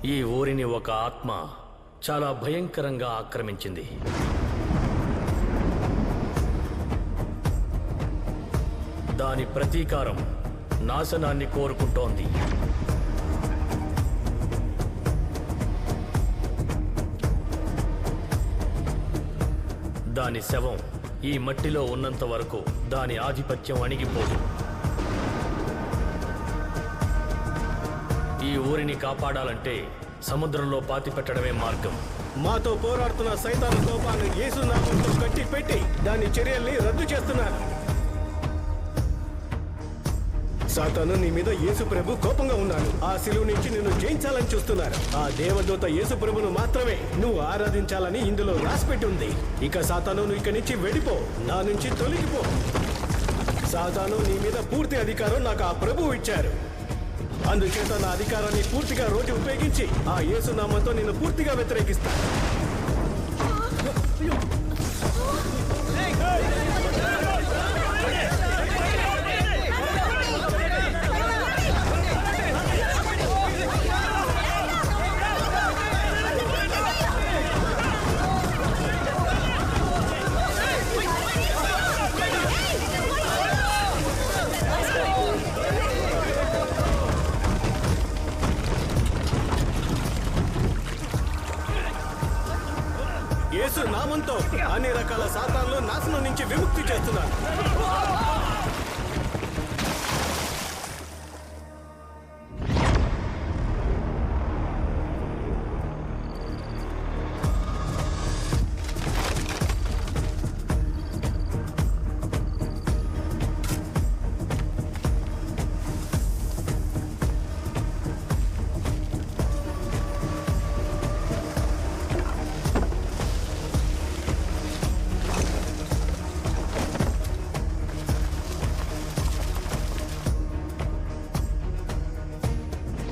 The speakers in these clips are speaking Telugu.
ఈ ఊరిని ఒక ఆత్మ చాలా భయంకరంగా ఆక్రమించింది. దాని ప్రతీకారం నాశనాన్ని కోరుకుంటోంది. దాని శవం ఈ మట్టిలో ఉన్నంత వరకు దాని ఆధిపత్యం అణిగిపోదు. ఈ ఊరిని కాపాడాలంటే సముద్రంలో పాతిపెట్టడమే మార్గం. మాతో పోరాడుతున్న సైతాను కోపాన్ని యేసు నామంతో కట్టి పెట్టి దాని చర్యల్ని రద్దు చేస్తున్నారు. సాతాను, నీ మీద యేసు ప్రభు కోపంగా ఉన్నాడు. ఆ శిలువ నుంచి నిన్ను జయించాలని చూస్తున్నారు. ఆ దేవదూత యేసు ప్రభును మాత్రమే నువ్వు ఆరాధించాలని ఇందులో రాసిపెట్టి ఉంది. ఇక సాతాను, నువ్వు ఇక్కడి నుంచి వెళ్ళిపో, నా నుంచి తొలగిపో. సాతాను, నీ మీద పూర్తి అధికారం నాకు ఆ ప్రభువు ఇచ్చారు. అందుచేత నా అధికారాన్ని పూర్తిగా రోజు ఉపయోగించి ఆ యేసు నామంతో నిన్ను పూర్తిగా వ్యతిరేకిస్తాను. యేసు నామంతో అన్ని రకాల సాతాన్లు నాశనం నుంచి విముక్తి చేస్తున్నారు.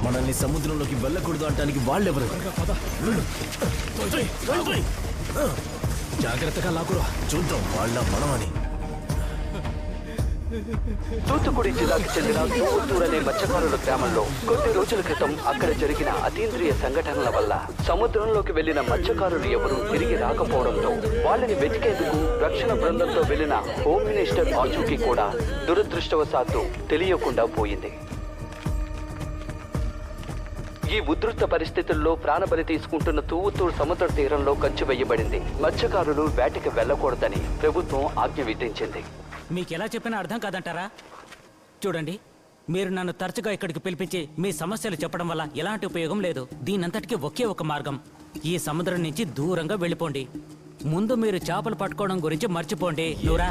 మనల్ని సముద్రంలోకి వెళ్ళకూడదు అంటానికి వాళ్ళెవరు? జాగ్రత్తగా లాకురా, చూద్దాం వాళ్ళ మనమని. తూత్తుకుడి జిల్లాకు చెందిన తూవత్తూరు అనే మత్స్యకారుల గ్రామంలో కొద్ది రోజుల క్రితం అక్కడ జరిగిన అతీంద్రియ సంఘటనల వల్ల సముద్రంలోకి వెళ్లిన మత్స్యకారులు ఎవరూ తిరిగి రాకపోవడంతో వాళ్ళని వెతికేందుకు రక్షణ బృందంతో వెళ్లిన హోమ్ మినిస్టర్ ఆచూకీ కూడా దురదృష్టవశాత్తు తెలియకుండా పోయింది. ఈ ఉధృత పరిస్థితుల్లో ప్రాణబలి తీసుకుంటున్న తూవత్తూరు సముద్ర తీరంలో కంచె వేయబడింది. మత్స్యకారులు వేటకి వెళ్లకూడదని ప్రభుత్వం ఆజ్ఞ విధించింది. మీకెలా చెప్పినా అర్థం కాదంటారా? చూడండి, మీరు నన్ను తరచుగా ఇక్కడికి పిలిపించి మీ సమస్యలు చెప్పడం వల్ల ఎలాంటి ఉపయోగం లేదు. దీనంతటికీ ఒకే ఒక మార్గం, ఈ సముద్రం నుంచి దూరంగా వెళ్ళిపోండి. ముందు మీరు చేపలు పట్టుకోవడం గురించి మర్చిపోండి. నూరా,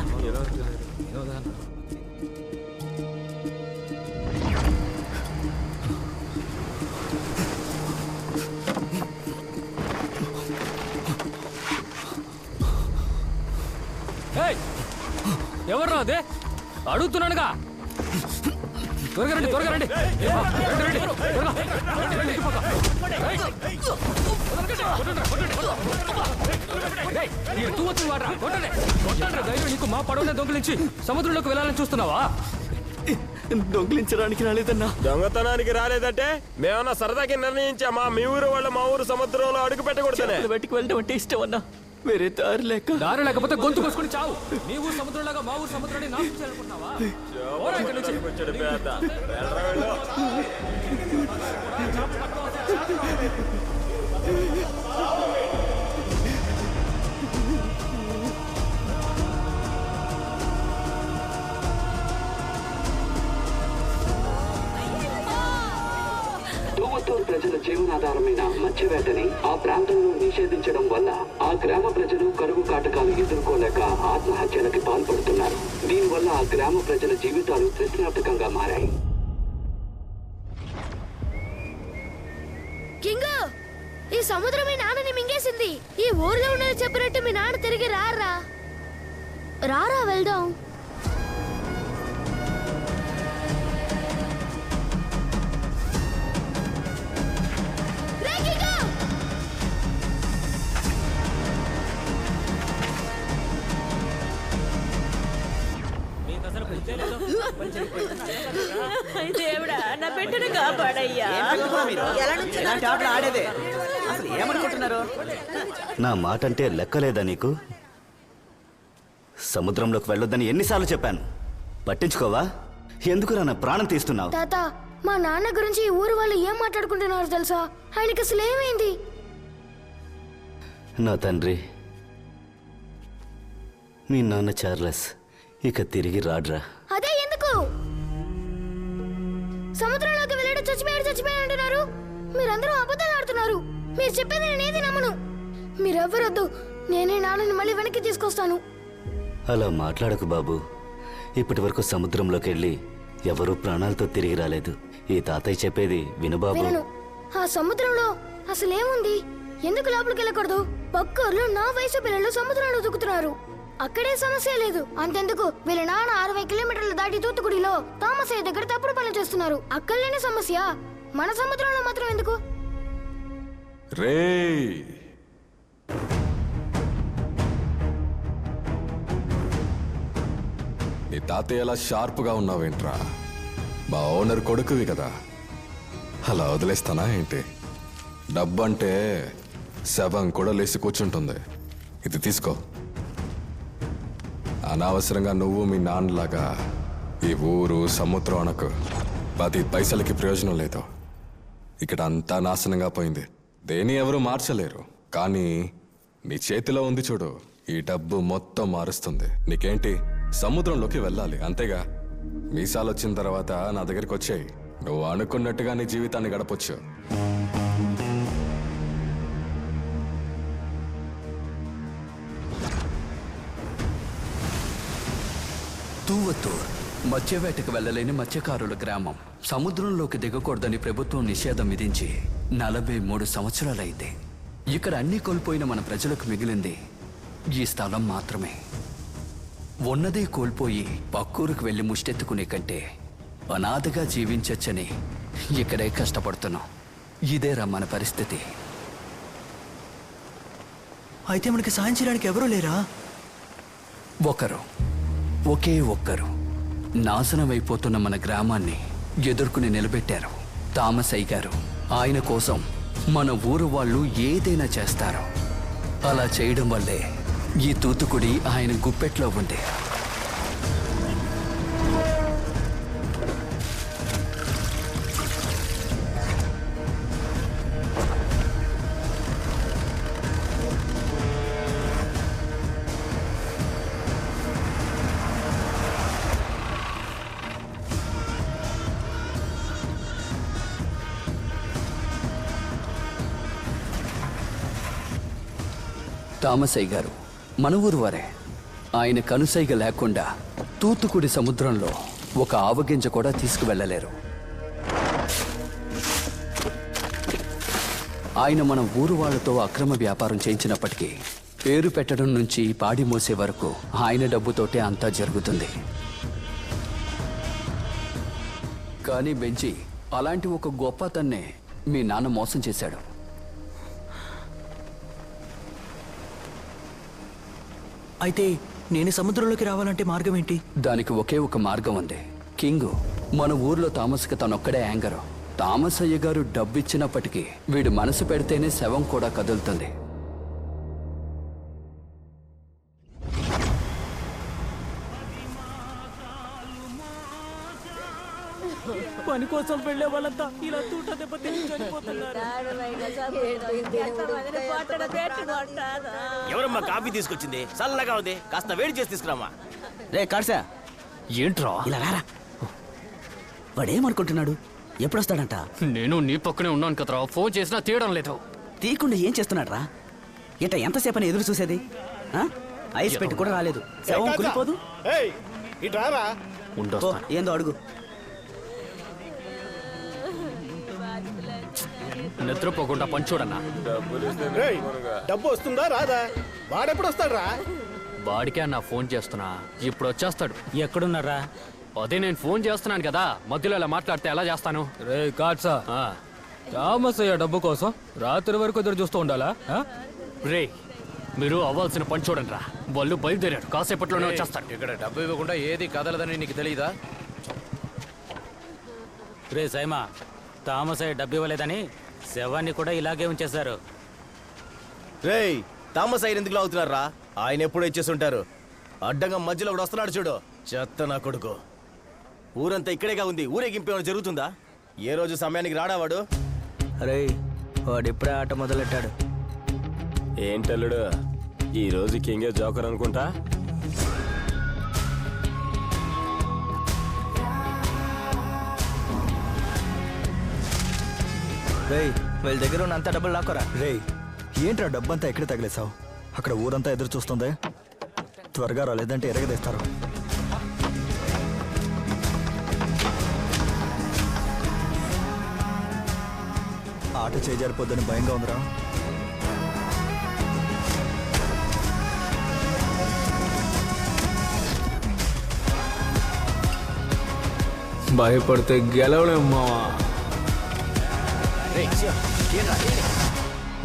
ఎవర్రా అదే? అడుగుతున్నానుగా. త్వరగా రండి, త్వరగా రండి. నీకు మా పడవనే దొంగిలించి సముద్రంలోకి వెళ్ళాలని చూస్తున్నావా? దొంగిలించడానికి రాలేదన్నా. దొంగతనానికి రాలేదంటే మేమన్నా సరదాకి నిర్ణయించామా? మీ ఊరు వాళ్ళు మా ఊరు సముద్రంలో అడుగు పెట్టకూడదనే. బయటికి వెళ్ళడం అంటే ఇష్టం అన్నా, వేరే దారి లేక. దారి లేకపోతే గొంతు కోసుకుని చావు. మీ ఊరు సముద్రంలాగా మా ఊరు సముద్రాన్ని నాశనం చేయాలనుకుంటున్నావా? తూవత్తూరు ప్రజల జీవనాధారమైన మత్స్యవేటని ఆ ప్రాంతంలో నిషేధించడం వల్ల ఆ గ్రామ ప్రజలు కరువు కాటకాలు ఎదుర్కోలేక ఆత్మహత్యలకి పాల్పడుతున్నారు. దీనివల్ల ఆ గ్రామ ప్రజల జీవితాలు ప్రశ్నార్థకంగా మారాయి. కింగు, ఈ సముద్రం మీ నాన్నని మింగేసింది. ఈ ఊర్లో ఉన్నది చెప్పినట్టు మీ నాన్న తిరిగి రారా. రారా వెళ్దాం. దేవుడా, నా బిడ్డను కాపాడయ్యా. ఇలాంటి ఆటలు ఆడేదే. అసలు ఏమనుకుంటున్నారు? నా మాట అంటే లెక్కలేదా నీకు? సముద్రంలోకి వెళ్ళొద్దని ఎన్నిసార్లు చెప్పాను, పట్టించుకోవా? ఎందుకురా నా ప్రాణం తీస్తున్నావు? తాత, మా నాన్న గురించి ఈ ఊరు వాళ్ళు ఏం మాట్లాడుకుంటున్నారు తెలుసా? ఆయనకి అసలు ఏమైంది? నా తండ్రి, మీ నాన్న చార్లెస్ ఇక తిరిగి రాడ్రా. అదే ఎందుకు? సముద్రంలోకి వెళ్ళాడు, చచ్చిపోయాడు అంటున్నారు. మీరందరూ అబద్ధాలు ఆడుతున్నారు. మీరు చెప్పేది నేనేది నమ్మను. మీరెవ్వరొద్దు, నేనే నాన్నని మళ్ళీ వెనక్కి తీసుకొస్తాను. అలా మాట్లాడకు బాబు. ఇప్పటి వరకు సముద్రంలోకి వెళ్ళి ఎవరూ ప్రాణాలతో తిరిగి రాలేదు. ఈ తాతయ్య చెప్పేది విను బాబు. వినను. ఆ సముద్రంలో అసలేముంది? ఎందుకు లోపలికి వెళ్ళకూడదు? పక్కూర్లో నా వయసు పిల్లలు సముద్రంలో దూకుతున్నారు. అక్కడే సమస్య లేదు. అంతెందుకు, వీళ్ళ నాన్న 60 కిలోమీటర్లు దాటి తూత్తుకుడిలో తామసయ్య దగ్గర తప్పుడు పనులు చేస్తున్నారు. అక్కడ లేని సమస్య మన సముద్రంలో మాత్రం ఎందుకు? రే నీ తాతయ్య ఎలా షార్ప్గా ఉన్నావేంట్రా? మా ఓనర్ కొడుకువి కదా, అలా వదిలేస్తానా ఏంటి? డబ్బంటే శవం కూడా లేచి కూర్చుంటుంది. ఇది తీసుకో. అనవసరంగా నువ్వు మీ నాన్నలాగా ఈ ఊరు సముద్రం అనకు. 10 పైసలకి ప్రయోజనం లేదు. ఇక్కడ అంతా నాశనంగా పోయింది. దేని ఎవరు మార్చలేరు. కానీ నీ చేతిలో ఉంది చూడు, ఈ డబ్బు మొత్తం మారుస్తుంది. నీకేంటి, సముద్రంలోకి వెళ్ళాలి అంతేగా. మీసాలు వచ్చిన తర్వాత నా దగ్గరికి వచ్చాయి. నువ్వు అనుకున్నట్టుగా నీ జీవితాన్ని గడపొచ్చు. తూవత్తూర్ మత్స్యవేటకు వెళ్ళలేని మత్స్యకారుల గ్రామం. సముద్రంలోకి దిగకూడదని ప్రభుత్వం నిషేధం విధించి 43 సంవత్సరాలైంది. ఇక్కడ అన్నీ కోల్పోయిన మన ప్రజలకు మిగిలింది ఈ స్థలం మాత్రమే. ఉన్నదే కోల్పోయి పక్కూరుకు వెళ్ళి ముష్టెత్తుకునే కంటే అనాథగా జీవించొచ్చని ఇక్కడే కష్టపడుతున్నాం. ఇదేరా మన పరిస్థితి. అయితే మనకి సాయం చేయడానికి ఎవరూ లేరా? ఒకే ఒక్కరు నాశనమైపోతున్న మన గ్రామాన్ని ఎదుర్కొని నిలబెట్టారు. తామసయ్య గారు. ఆయన కోసం మన ఊరు వాళ్ళు ఏదైనా చేస్తారు. అలా చేయడం వల్లే ఈ తూతుకుడి ఆయన గుప్పెట్లో ఉంది. తామసయ్య గారు మన ఊరు వారే. ఆయన కనుసైగ లేకుండా తూతుకుడి సముద్రంలో ఒక ఆవగింజ కూడా తీసుకువెళ్ళలేరు. ఆయన మన ఊరు వాళ్ళతో అక్రమ వ్యాపారం చేయించినప్పటికీ పేరు పెట్టడం నుంచి పాడి మోసే వరకు ఆయన డబ్బుతోటే అంతా జరుగుతుంది. కానీ బెంచి అలాంటి ఒక గొప్ప అతన్నే మీ నాన్న మోసం చేశాడు. అయితే నేను సముద్రంలోకి రావాలంటే మార్గం ఏంటి? దానికి ఒకే ఒక మార్గం ఉంది. కింగు మన ఊర్లో తామస్కి తనొక్కడే యాంగరు. తామసయ్య గారు డబ్బిచ్చినప్పటికీ వీడు మనసు పెడితేనే శవం కూడా కదులుతుంది. పని కోసం వెళ్లే వాళ్ళంతా ఇలా తూట దెబ్బ తిని చనిపోతున్నారు. ఎవరమ్మా కాఫీ తీసుకొచ్చింది? చల్లగా ఉంది, కాస్త వేడి చేసి తీసుకురామా. రే కాడ్సా, ఏంట్రా ఇలా రారా. వాడేమనుకుంటున్నాడు? ఎప్పుడొస్తాడంట? నేను నీ పక్కనే ఉన్నాను కదరా, ఫోన్ చేసినా తీయడం లేదు. తీయకుండా ఏం చేస్తున్నాడు రా? ఎంతసేపు అని ఎదురు చూసేది? ఐస్ పెట్టి కూడా రాలేదు. శవం కులిపోదు. ఏందో అడుగు. నిద్రపోకుండా పంచోడన్నా. డబ్బు వస్తుందా రాదా? వాడెప్పుడు వస్తాడు రా? వాడికే అన్న ఫోన్ చేస్తున్నా, ఇప్పుడు వచ్చేస్తాడు. ఎక్కడున్నారా? అదే నేను ఫోన్ చేస్తున్నాను కదా, మధ్యలో ఇలా మాట్లాడితే ఎలా చేస్తాను? రే కాట్సా, తామసయ్య డబ్బు కోసం రాత్రి వరకు ఎదురు చూస్తూ ఉండాలా? రే మీరు అవ్వాల్సిన పని చూడండి రా. వాళ్ళు బయలుదేరారు, కాసేపట్లోనే వచ్చేస్తారు. ఇక్కడ డబ్బు ఇవ్వకుండా ఏది కదలదని నీకు తెలియదా? రే సైమా, తామసయ్య డబ్బు ఇవ్వలేదని శవాన్ని కూడా ఇలాగే ఉంచేశారు. రేయ్, తామస్ ఆయన ఎందుకు అవుతున్నారా? ఆయన ఎప్పుడో ఇచ్చేస్తుంటారు. అడ్డంగా మధ్యలో ఒకడు వస్తున్నాడు చూడు, చెత్త నా కొడుకు. ఊరంతా ఇక్కడేగా ఉంది, ఊరేగింపు ఏమైనా జరుగుతుందా? ఏ రోజు సమయానికి రాడా వాడు? అరే వాడు ఇప్పుడే ఆట మొదలెట్టాడు. ఏంటల్లుడు, ఈ రోజు కింగే జోకర్ అనుకుంటా. రేయ్, వీళ్ళ దగ్గర ఉన్న అంత డబ్బులు లాక్కరా. రేయ్, ఏంట్రా డబ్బంతా ఎక్కడ తగిలేసావు? అక్కడ ఊరంతా ఎదురు చూస్తుంది. త్వరగా రాలేదంటే ఎరగదీస్తారు. ఆట చేజారిపోద్దని భయంగా ఉందిరా. భయపడితే గెలవలేం మావా.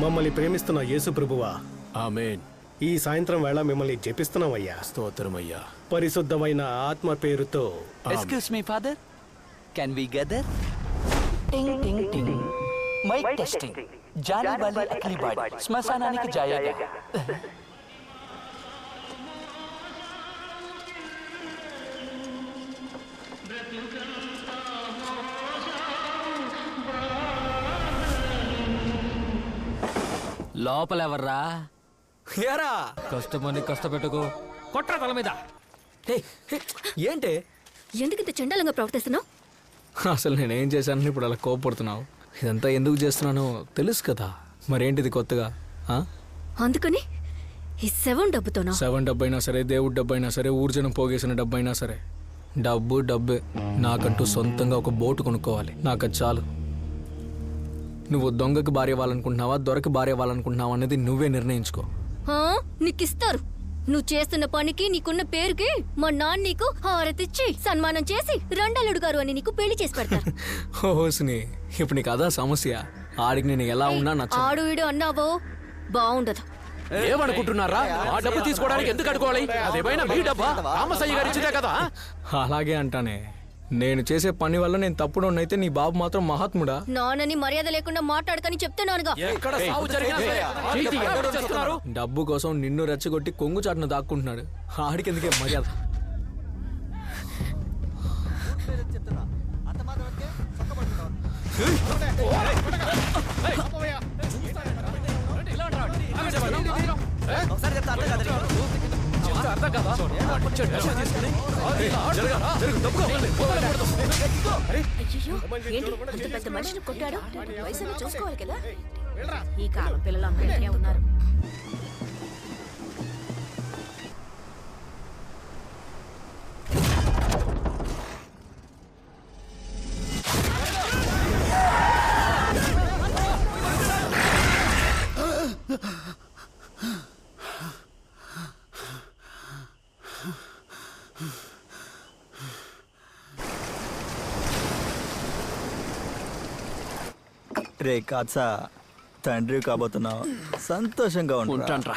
మమ్మల్ని ప్రేమిస్తున్న యేసు ప్రభువా, ఆమేన్. ఈ సాయంత్రం వేళ మిమ్మల్ని జపిస్తున్నామయ్యా. స్తోత్రమయ్యా. పరిశుద్ధమైన ఆత్మ పేరుతో. Excuse me father, can we gather? Ting ting ting, mic testing. Johnny బాలి అఖిలి బాడి శ్మశానానికి జాయేగా. లోపలెవర్రా? ఏరా కష్టమని కష్టపెట్టుకో, కొట్రా తల మీద. ఏంటి ఎందుకు ఇంత చండాలంగా ప్రవర్తిస్తున్నావు? అసలు నేనేం చేశానని ఇప్పుడు అలా కోపడుతున్నావు? ఇదంతా ఎందుకు చేస్తున్నానో తెలుసు కదా. మరేంటిది కొత్తగా? అందుకని ఈ 7 డబ్బుతోనా? 7 డబ్బైనా సరే, దేవుడి డబ్బైనా సరే, ఊర్జనం పోగేసిన డబ్బైనా సరే, డబ్బు డబ్బే. నాకంటూ సొంతంగా ఒక బోటు కొనుక్కోవాలి, నాకు అది చాలు. నువ్వు దొంగకి భార్య అవ్వాలనుకుంటున్నావా, దొరకి భార్య అవ్వాలనుకుంటున్నావా అనేది నువ్వే నిర్ణయించుకో. నీకిస్తారు. నువ్వు చేస్తున్న పనికి, నీకున్న పేరుకి మా నాన్న నీకు హారతిచ్చి సన్మానం చేసి రండలుడు గారు అని నీకు పెళ్లి చేసి పెడతారు. హోస్ని, ఇప్పుడు నీకు అదా సమస్య? ఆడికి నేను ఎలా ఉన్నా నచ్చ. ఆడు ఈడు అన్నావో బాగుండదు. ఏమనుకుంటున్నారా? ఆ డబ్బు తీసుకోవడానికి ఎందుకు అడుకోవాలి? అదేమైనా మీ డబ్బా? రామసయ్య గారు ఇచ్చిందే కదా. అలాగే అంటానే. నేను చేసే పని వల్ల నేను తప్పుడోనైతే నీ బాబు మాత్రం మహాత్ముడా? నాన్నని మర్యాద లేకుండా మాట్లాడకని చెప్తున్నానుగా. డబ్బు కోసం నిన్ను రెచ్చగొట్టి కొంగు చాటును దాక్కుంటున్నాడు. ఆడికెందుకే మర్యాద? పెద్ద మనిషిని కొట్టాడు. వయసులో చూసుకోవాలి కదా. ఈ కాలం పిల్లలు అందరూ ఉన్నారు. రే కాచా, తండ్రి కాబోతున్నావు. సంతోషంగా ఉంటాన్రా,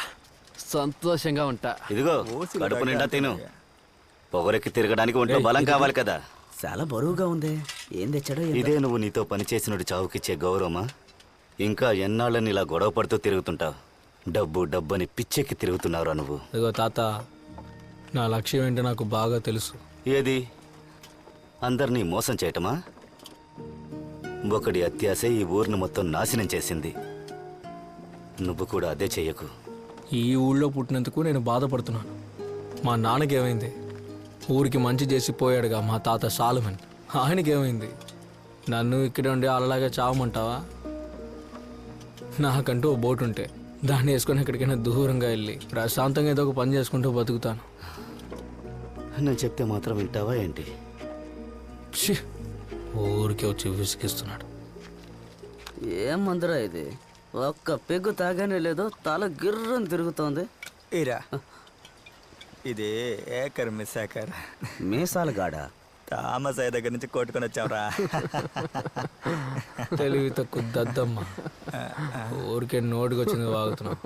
సంతోషంగా ఉంటా. ఇదిగో కడుపు నిండా తిను. పొగరెక్కి తిరగడానికి ఒంట్లో బలం కావాలి కదా. చాలా బరువుగా ఉంది. ఏం తెచ్చాడో? ఇదే నువ్వు నీతో పనిచేసినట్టు చావుకిచ్చే గౌరవమా? ఇంకా ఎన్నాళ్ళని ఇలా గొడవ పడుతూ తిరుగుతుంటావు? డబ్బు డబ్బు అని పిచ్చెక్కి తిరుగుతున్నావురా నువ్వు. ఇదిగో తాత, నా లక్ష్యం ఏంటో నాకు బాగా తెలుసు. ఏది? అందరినీ మోసం చేయటమా? ఒకడి అత్యాశ ఈ ఊరిని మొత్తం నాశనం చేసింది. నువ్వు కూడా అదే చెయ్యకు. ఈ ఊళ్ళో పుట్టినందుకు నేను బాధపడుతున్నాను. మా నాన్నకేమైంది? ఊరికి మంచి చేసి పోయాడుగా మా తాత సాలుమన్. ఆయనకేమైంది? నన్ను ఇక్కడే ఉండి అలాగే చావమంటావా? నాకంటూ ఓ బోటు ఉంటే దాన్ని వేసుకొని ఎక్కడికైనా దూరంగా వెళ్ళి ప్రశాంతంగా ఏదో ఒక పని చేసుకుంటూ బతుకుతాను. నేను చెప్తే మాత్రం వింటావా ఏంటి? ఊరికే వచ్చి విసిగిస్తున్నాడు. ఏం మందురా ఇది? ఒక్క పెగ్గు తాగానే లేదు, తల గిర్రని తిరుగుతోంది. ఇరా, ఇది ఏకర్ మిస్సాకర్ మీసాల గాడ. తామసయ్య దగ్గర నుంచి కొట్టుకొని వచ్చావురా. తెలివి తక్కువ దద్దమ్మ. ఊరికే నోటికి వచ్చింది వాగుతున్నావు.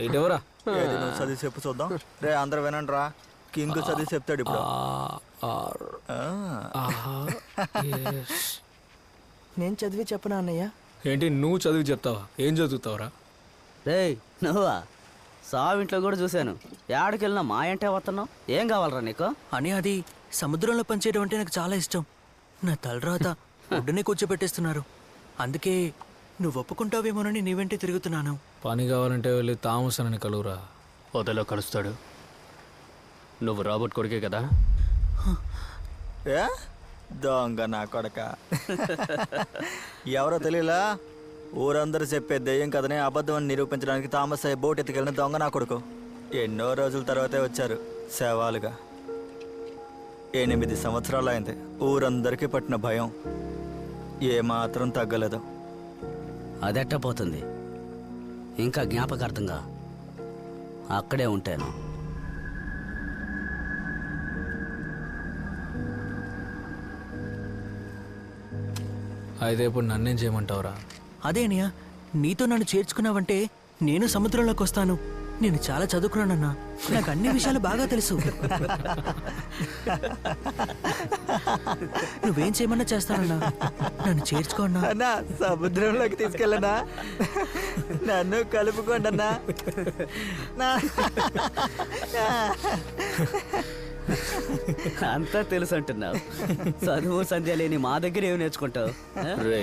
ఇటెవరా? నువ్వు చదివి చెప్పు చూద్దాం. రే అందరూ వినండి రా, కింగ్ చదివి చెప్తాడు ఇప్పుడు. నేను చదివి చెప్పనా అన్నయ్య? ఏంటి నువ్వు చదివి చెప్తావా? ఏం చదువుతావురా? రేయ్ నువ్వా? సావింట్లో కూడా చూశాను. ఏడకెళ్ళినా మా ఇంటే వస్తున్నావు. ఏం కావాలరా నీకు? అని అది సముద్రంలో పనిచేయడం అంటే నాకు చాలా ఇష్టం. నా తలరాత ఒడ్డునే కూర్చోబెట్టేస్తున్నారు. అందుకే నువ్వు ఒప్పుకుంటావేమోనని నీ వెంటే తిరుగుతున్నాను. పని కావాలంటే వెళ్ళి థామస్ అని కలువురా. పొదలో కలుస్తాడు. నువ్వు రాబర్ట్ కొడుకే కదా? ఏ దొంగ నా కొడక. ఎవరో తెలియలా? ఊరందరూ చెప్పే దెయ్యం కథనే అబద్ధం అని నిరూపించడానికి థామస్ అయ్యే బోట్ ఎత్తుకెళ్ళిన దొంగ నా కొడుకు. ఎన్నో రోజుల తర్వాతే వచ్చారు శవాలుగా. 8 సంవత్సరాలు అయింది. ఊరందరికీ పట్టిన భయం ఏమాత్రం తగ్గలేదు. అదెట్టా పోతుంది? ఇంకా జ్ఞాపకార్థంగా అక్కడే ఉంటాను. అయితే ఇప్పుడు నన్నేం చేయమంటావురా? అదే అన్నయ్య, నీతో నన్ను చేర్చుకున్నావంటే నేను సముద్రంలోకి వస్తాను. నేను చాలా చదువుకున్నానన్నా, నాకు అన్ని విషయాలు బాగా తెలుసు. నువ్వేం చేయమన్నా చేస్తానన్నా, నన్ను చేర్చుకోన్నా. అన్నా సముద్రంలోకి తీసుకెళ్ళనా? నన్ను కలుపుకోండి అన్నా. అంతా తెలుసు అంటున్నావు. చదువు సంధ్య లేని మా దగ్గర ఏమి నేర్చుకుంటావు? రే,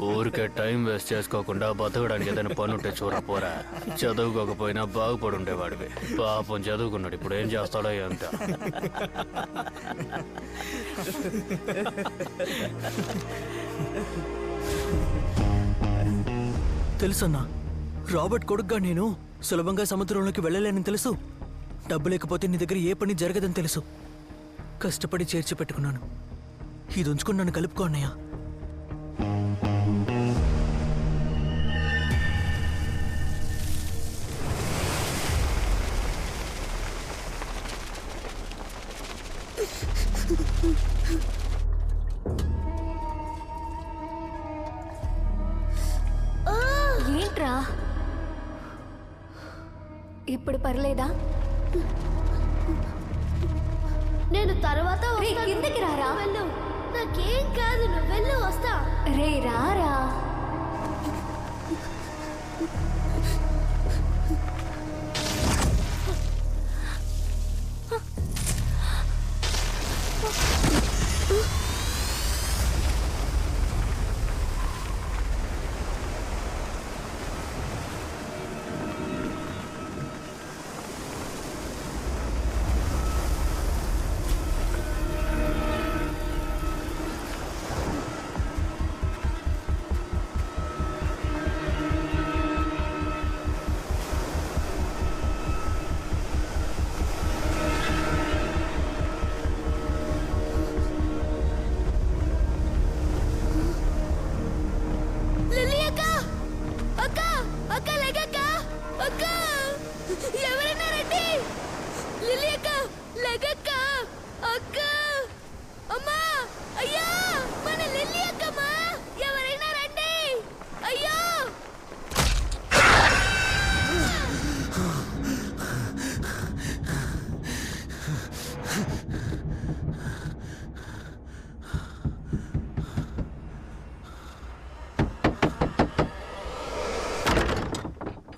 ఊరికే టైం వేస్ట్ చేసుకోకుండా బతకడానికి ఏదైనా పని ఉంటే చూడపోరా. చదువుకోకపోయినా బాగుపడి ఉండేవాడివి. పాపం చదువుకున్నాడు, ఇప్పుడు ఏం చేస్తాడో ఎంత. తెలుసన్నా, రాబర్ట్ కొడుగ్గా నేను సులభంగా సముద్రంలోకి వెళ్ళలేనని తెలుసు. డబ్బు లేకపోతే నీ దగ్గర ఏ పని జరగదని తెలుసు. కష్టపడి చేర్చి పెట్టుకున్నాను. ఇది ఉంచుకుని నన్ను కలుపుకో అన్నయ్య. ఏంట్రా ఇప్పుడు పర్లేదా? నేను తర్వాత కిందకి రారా. వెళ్ళు, నాకేం కాదు, నువ్వు వెళ్ళు, వస్తా. రే రారా.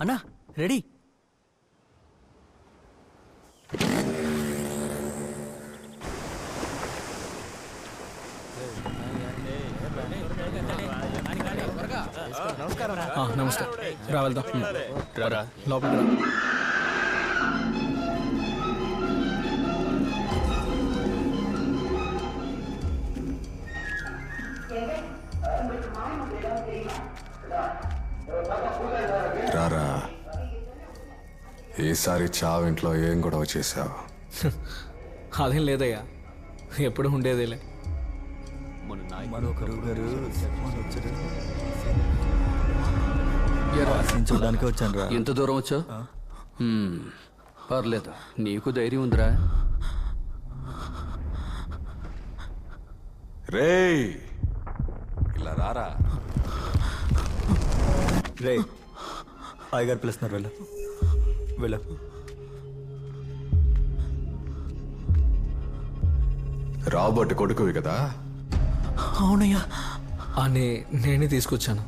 అన్నా రెడీ. నమస్తే. రా వెళ్దాం. రారా లోపల రా. రారా, ఈసారి చావింట్లో ఏం గొడవ చేశావు? అదేం లేదయ్యా, ఎప్పుడు ఉండేదేలే. చూడడానికి వచ్చాను రా. ఎంత దూరం వచ్చావు? పర్లేదు, నీకు ధైర్యం ఉందిరా. రేయ్ ఇలా రారా. రే అయ్యగారు పిలుస్తున్నారు, వెళ్ళు వెళ్ళు. రాబర్ట్ కొడుకువి కదా? అవునయ్యా. అని నేనే తీసుకొచ్చాను.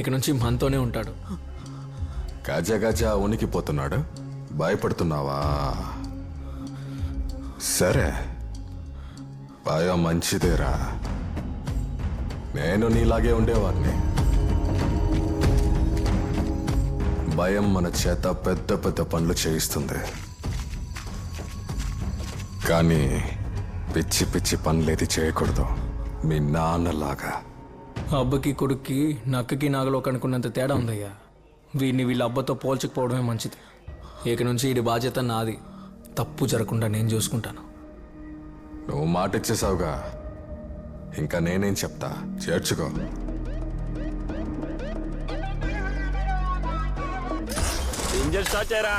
ఇక నుంచి మనతోనే ఉంటాడు. గజ గజ ఉనికిపోతున్నాడు. భయపడుతున్నావా? సరే, భయం మంచిదేరా. నేను నీలాగే ఉండేవాడిని. భయం మన చేత పెద్ద పెద్ద పనులు చేయిస్తుంది, కానీ పిచ్చి పిచ్చి పనులేది చేయకూడదు. మీ నాన్నలాగా. అబ్బకి కొడుక్కి నక్కకి నాగలో కనుక్కున్నంత తేడా ఉందయ్యా. వీడిని వీళ్ళ అబ్బతో పోల్చకపోవడమే మంచిది. ఇక నుంచి వీడి బాధ్యత నాది. తప్పు జరగకుండా నేను చూసుకుంటాను. నువ్వు మాట ఇచ్చేసావుగా, ఇంకా నేనేం చెప్తా. చేర్చుకో. ఇంజన్ స్టార్ట్ చేయరా.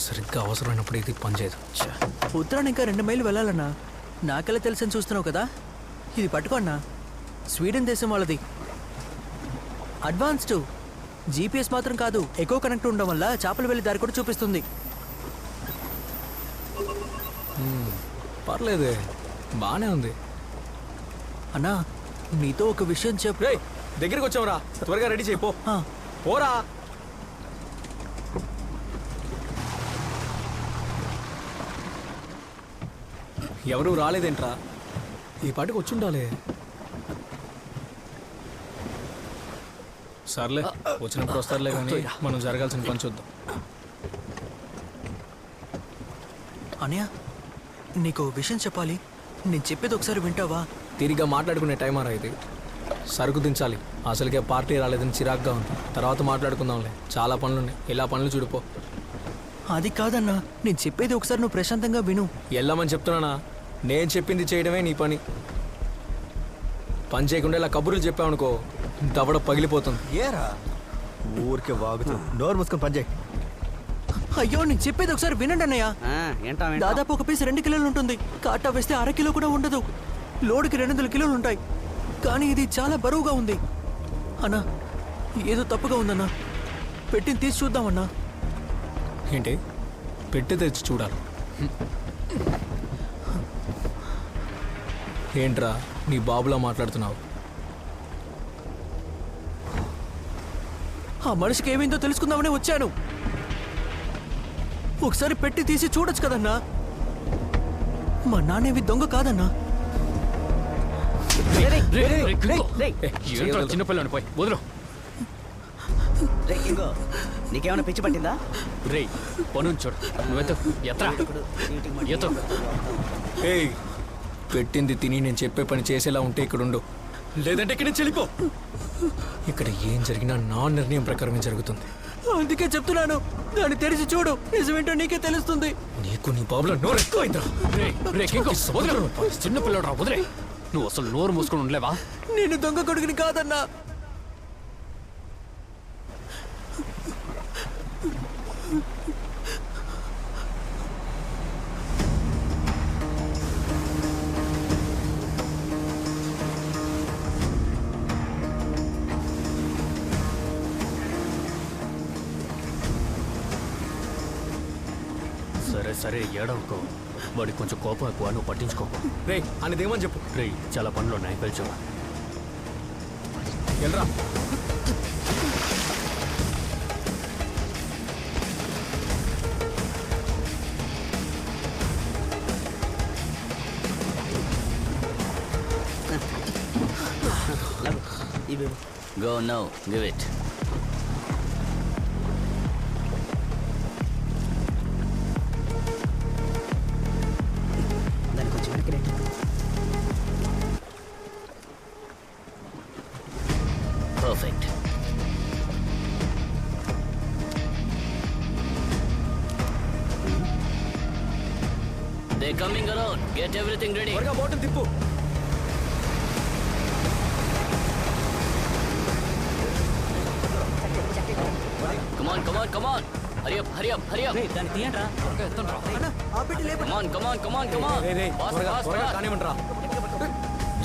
సరిగ్గా అవసరమైనప్పుడు ఇది పనిచేయదు. ఉత్తరాన్ని ఇంకా 2 మైళ్ళు వెళ్ళాలన్నా. నాకెలా తెలుసని చూస్తున్నావు కదా. ఇది పట్టుకోన్నా. స్వీడన్ దేశం వాళ్ళది. అడ్వాన్స్డ్ జీపీఎస్ మాత్రం కాదు, ఎకో కనెక్ట్ ఉండడం వల్ల చేపలు వెళ్ళి దారి కూడా చూపిస్తుంది. పర్లేదే, బానే ఉంది. అన్నా, నీతో ఒక విషయం చెప్పు. దగ్గరికి వచ్చావురా, త్వరగా రెడీ చేయి. పోరా. ఎవరూ రాలేదేంట్రా? ఈ పాటికి వచ్చుండాలి. సర్లే, వచ్చినప్పుడు వస్తారులే, కానీ మనం జరగాల్సిన పని చూద్దాం. అనయ్య, నీకు విషయం చెప్పాలి. నేను చెప్పేది ఒకసారి వింటావా? తిరిగ్గా మాట్లాడుకునే టైం ఆరా ఇది. సరుకు దించాలి. అసలుకే పార్టీ రాలేదని చిరాగ్గా ఉంది. తర్వాత మాట్లాడుకుందాంలే, చాలా పనులున్నాయి. ఇలా పనులు చూడిపో. అది కాదన్నా, నేను చెప్పేది ఒకసారి నువ్వు ప్రశాంతంగా విను. వెళ్ళమని చెప్తున్నానా? నేను చెప్పింది చేయడమే నీ పని. పని చేయకుండా ఇలా కబుర్లు చెప్పావనుకో, దవడ పగిలిపోతుంది. ఏరా ఊరికే వాగుతూ నోరు మూసుకొని పని చేయి. అయ్యో, నేను చెప్పేది ఒకసారి వినండి అన్నయ్య. దాదాపు ఒక పీస్ 2 కిలోలు ఉంటుంది. కాటా వేస్తే 1/2 కిలో కూడా ఉండదు. లోడుకి 200 కిలోలు ఉంటాయి. కానీ ఇది చాలా బరువుగా ఉంది. అన్నా, ఏదో తప్పుగా ఉందన్నా. పెట్టిని తీసి చూద్దామన్నా. ఏంటి? పెట్టి తెచ్చి చూడాలి? ఏంట్రా నీ బాబులా మాట్లాడుతున్నావు? ఆ మనిషికి ఏమైందో తెలుసుకుందామని వచ్చాను. ఒకసారి పెట్టి తీసి చూడొచ్చు కదన్నా. మా నాన్నేవి దొంగ కాదన్నా. చిన్నపిల్లని పోయి వదులు. నీకేమైనా పిచ్చి పట్టిందా? రే పను చూడు, నువ్వెత్తు. ఎత్రా ఎత్తు. ఏయ్, పెట్టింది తిని నేను చెప్పే పని చేసేలా ఉంటే ఇక్కడ ఉండు, లేదంటే ఇక్కడ నుంచి వెళ్ళిపో. ఇక్కడ ఏం జరిగినా నా నిర్ణయం ప్రకారమే జరుగుతుంది. అందుకే చెప్తున్నాను, దాన్ని తెరిచి చూడు. నిజమేంటో నీకే తెలుస్తుంది. నీకు నీ బాబులో నోరు ఎక్కువైందిరా. చిన్నపిల్లడు రా, వదిలే. నువ్వు అసలు నోరు మూసుకొని ఉండలేవా? నేను దొంగ కొడుకుని కాదన్నా. సరే సరే, ఏడవకో. వాడికి కొంచెం కోపం ఎక్కువ, నువ్వు పట్టించుకోకు. రే అనేదేమని చెప్పు. రే చాలా పనులు ఉన్నాయి, వెళ్ళి వెళ్ళరా. Go now, give it. Perfect. They're coming around. Get everything ready. త్వరగా బోట్ తిప్పు. Come on hurry up hurry up hurry up దాన్ని తీయండిరా త్వరగా ఎత్తండిరా కమాన్ కమాన్ కమాన్ కమాన్ త్వరగా త్వరగా కానివ్వండిరా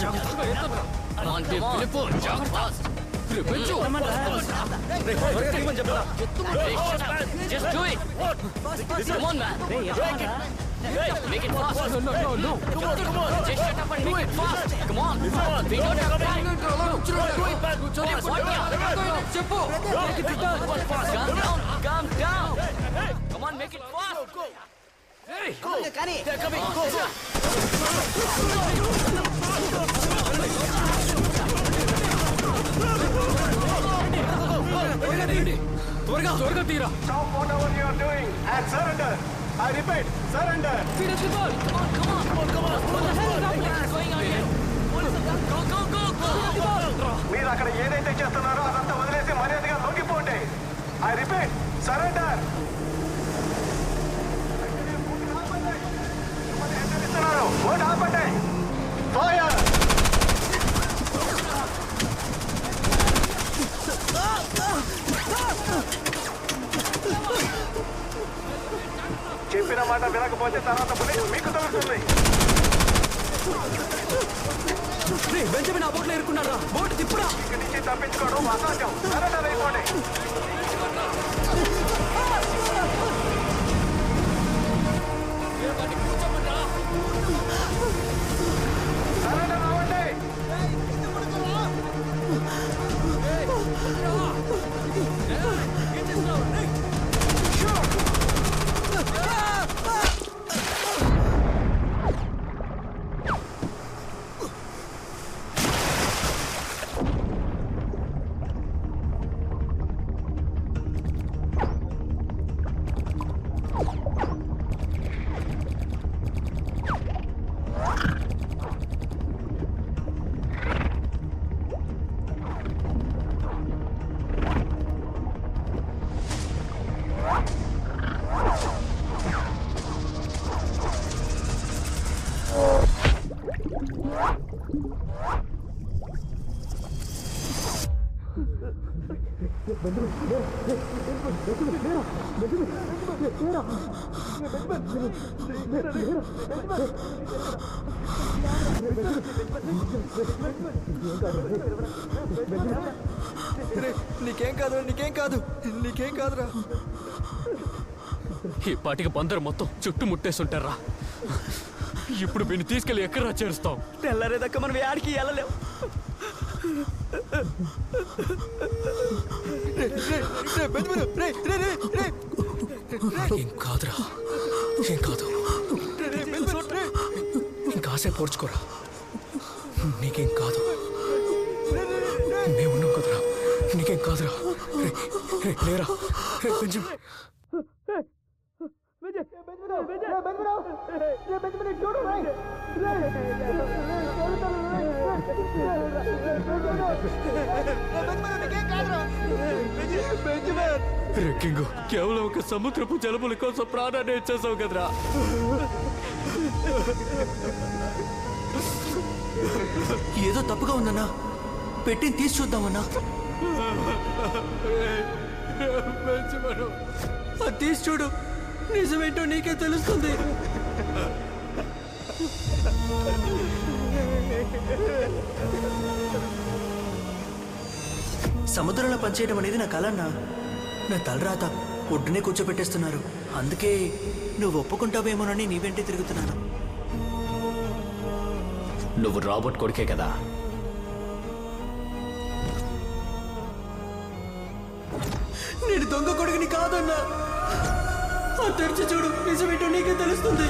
జాగ్రత్తగా ఎత్తండిరా కమాన్ కమాన్ ఫిలిప్ ఫాస్ట్ పెంచు త్వరగా తీయమని చెప్పరా just do it come on man Make it fast. No. Come on. Just shut up and make it fast. Come on. We don't have time. Calm down. Come on, make it fast. Hey, go. They're coming. Go. త్వరగా తీరా. Stop whatever you are doing and surrender. I repeat, surrender. Feed us the ball. Come on. What the hell is going on here? Go. మీరు అక్కడ ఏదైతే చేస్తున్నారో అదంతా వదిలేసి మర్యాదగా లొంగిపోండి. I repeat, surrender. What happened? Fire! చెప్పిన మాట వినకపోతే తర్వాత పోలీసు మీకు తగులుతుంది. బెంజమిన్ ఆ బోట్లో ఇరుక్కున్నారా? బోట్ తిప్పురా. ఇక్కడి నుంచి తప్పించుకోవడం అసాధ్యం. సరెండర్ అయిపోండి. సరెండర్ అవ్వండి. నీకేం కాదురా. ఈ పాటికి బందరు మొత్తం చుట్టుముట్టేస్తుంటారా. ఇప్పుడు వీడిని తీసుకెళ్ళి ఎక్కడా చేరుస్తాం? తెల్లారేదాకా మనం ఆడికి వెళ్ళలేవు. ఏం కాదురా, ఏం కాదు. ఇంకాసేపు పోడ్చుకోరా. నీకేం కాదు. మేమున్నాం కదరా. నీకేం కాదురా. లేరా బెంజమిన్. రెక్కింగు కేవలం ఒక సముద్రపు జలముల కోసం ప్రాణాన్ని ఇచ్చేసావు కదరా. ఏదో తప్పుగా ఉందన్నా. పెట్టి తీసి చూద్దామన్నా. అది తీసి చూడు. నిజమేంటో నీకే తెలుస్తుంది. సముద్రంలో పనిచేయడం అనేది నా కల అన్నా. నా తలరాత ఒడ్డునే కూర్చోబెట్టేస్తున్నారు. అందుకే నువ్వు ఒప్పుకుంటావేమోనని నీ వెంటే తిరుగుతున్నాను. నువ్వు రాబర్ట్ కొడుకే కదా? నేను దొంగ కొడుకుని కాదన్నా. తెరిచి చూడు. నిజమేంటో నీకే తెలుస్తుంది.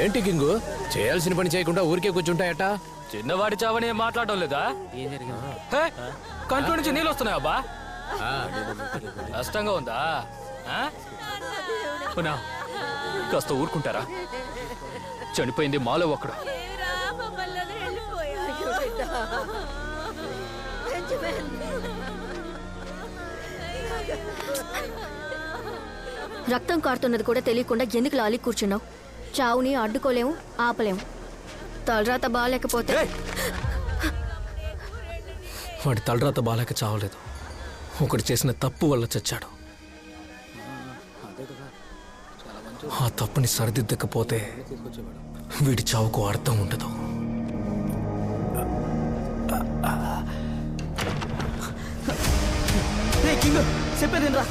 ఏంటి కింగు చేయాల్సిన పని చేయకుండా ఊరికే కూర్చుంటాయట? చిన్నవాడి చావని ఏం మాట్లాడడం లేదా? హే, కంట్లో నుంచి నీళ్ళు వస్తున్నాయి అబ్బా. కష్టంగా ఉందా? అవునా? కాస్త ఊరుకుంటారా? చనిపోయింది మాలో ఒకడు. రక్తం కారుతున్నది కూడా తెలియకుండా ఎందుకు లాలి కూర్చున్నావు? చావుని అడ్డుకోలేము, ఆపలేము. తలరాత బాగాలేకపోతే వాడి తలరాత బాలేక చావలేదు, ఒకటి చేసిన తప్పు వల్ల చచ్చాడు. ఆ తప్పుని సరిదిద్దకపోతే వీడి చావుకు అర్థం ఉండదు. చెప్పేదేనరా?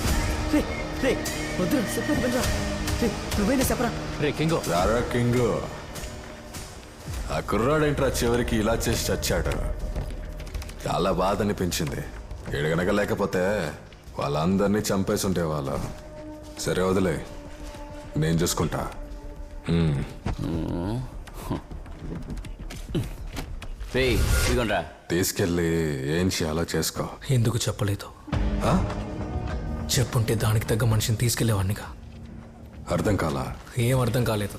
వద్దు చెప్పేది వినరా? నువ్వేనా చెప్పరా? రే కింగు, రారా కింగు. ఆ కుర్రాడేంట్రా చివరికి ఇలా చేసి చచ్చాడు. చాలా బాధ అనిపించింది. ఎడగనక లేకపోతే వాళ్ళందరినీ చంపేసి ఉంటే వాళ్ళు. సరే వదిలే, నేను చూసుకుంటా. తీసుకెళ్ళి ఏం చేయాలో చేసుకో. ఎందుకు చెప్పలేదు? చెప్పుంటే దానికి తగ్గ మనిషిని తీసుకెళ్లేవాడినిగా. అర్థం కాలా? ఏం అర్థం కాలేదు.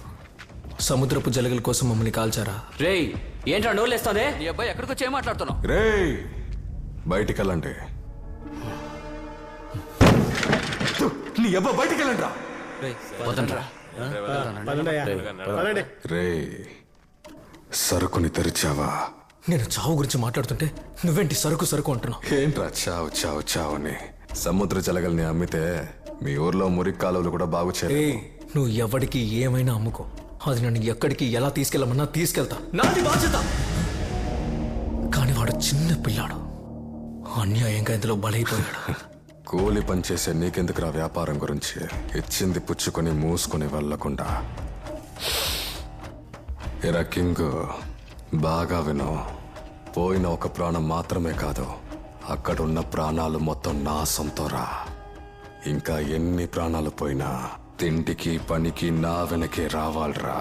సముద్రపు జలగల కోసం మమ్మల్ని కాల్చారా? రేయ్ ఏంట్రా నోళ్ళేస్తాదే? నీ అబ్బాయి ఎక్కడికి వచ్చి ఏం మాట్లాడుతున్నావు? రేయ్ బయటికి వెళ్ళండి. నీ అబ్బాయి బయటికి వెళ్ళండి రా. రే సరుకుని తెరిచావా? నేను చావు గురించి మాట్లాడుతుంటే నువ్వేంటి సరుకు సరుకు అంటున్నావు? ఏంట్రా చావు చావు చావుని? సముద్ర జలగల్ని అమ్మితే మీ ఊర్లో మురికి కాలువలు కూడా బాగు చేయాలి. నువ్వు ఎవరికి ఏమైనా అమ్ముకో, అది నన్ను ఎక్కడికి ఎలా తీసుకెళ్ళమన్నా తీసుకెళ్తా, నాది బాధ్యత. కానీ వాడు చిన్న పిల్లాడు, అన్యాయంగా ఇందులో బలైపోయాడు. కూలి పనిచేసే నీకెందుకురా వ్యాపారం గురించి? ఇచ్చింది పుచ్చుకొని మూసుకొని వెళ్ళకుండా. ఎరా కింగ్, బాగా విను. పోయిన ఒక ప్రాణం మాత్రమే కాదు, అక్కడున్న ప్రాణాలు మొత్తం నా సొంతరా. ఇంకా ఎన్ని ప్రాణాలు పోయినా తిండికి పనికి నా వెనకే రావాలరా.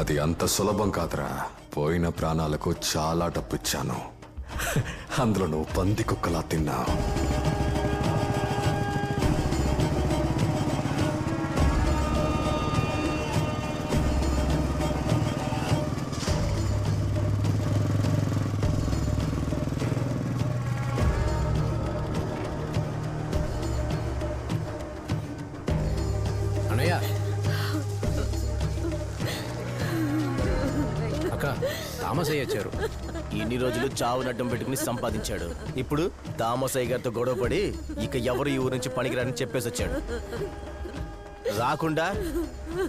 అది అంత సులభం కాదురా. పోయిన ప్రాణాలకు చాలా డబ్బిచ్చాను, అందులో నువ్వు పంది కుక్కలా తిన్నావు. తామసయ్య వచ్చారు. ఇన్ని రోజులు చావు నడ్డం పెట్టుకుని సంపాదించాడు. ఇప్పుడు తామసయ్య గారితో గొడవపడి ఇక ఎవరు ఈ ఊరు నుంచి పనికిరాని చెప్పేసి వచ్చాడు. రాకుండా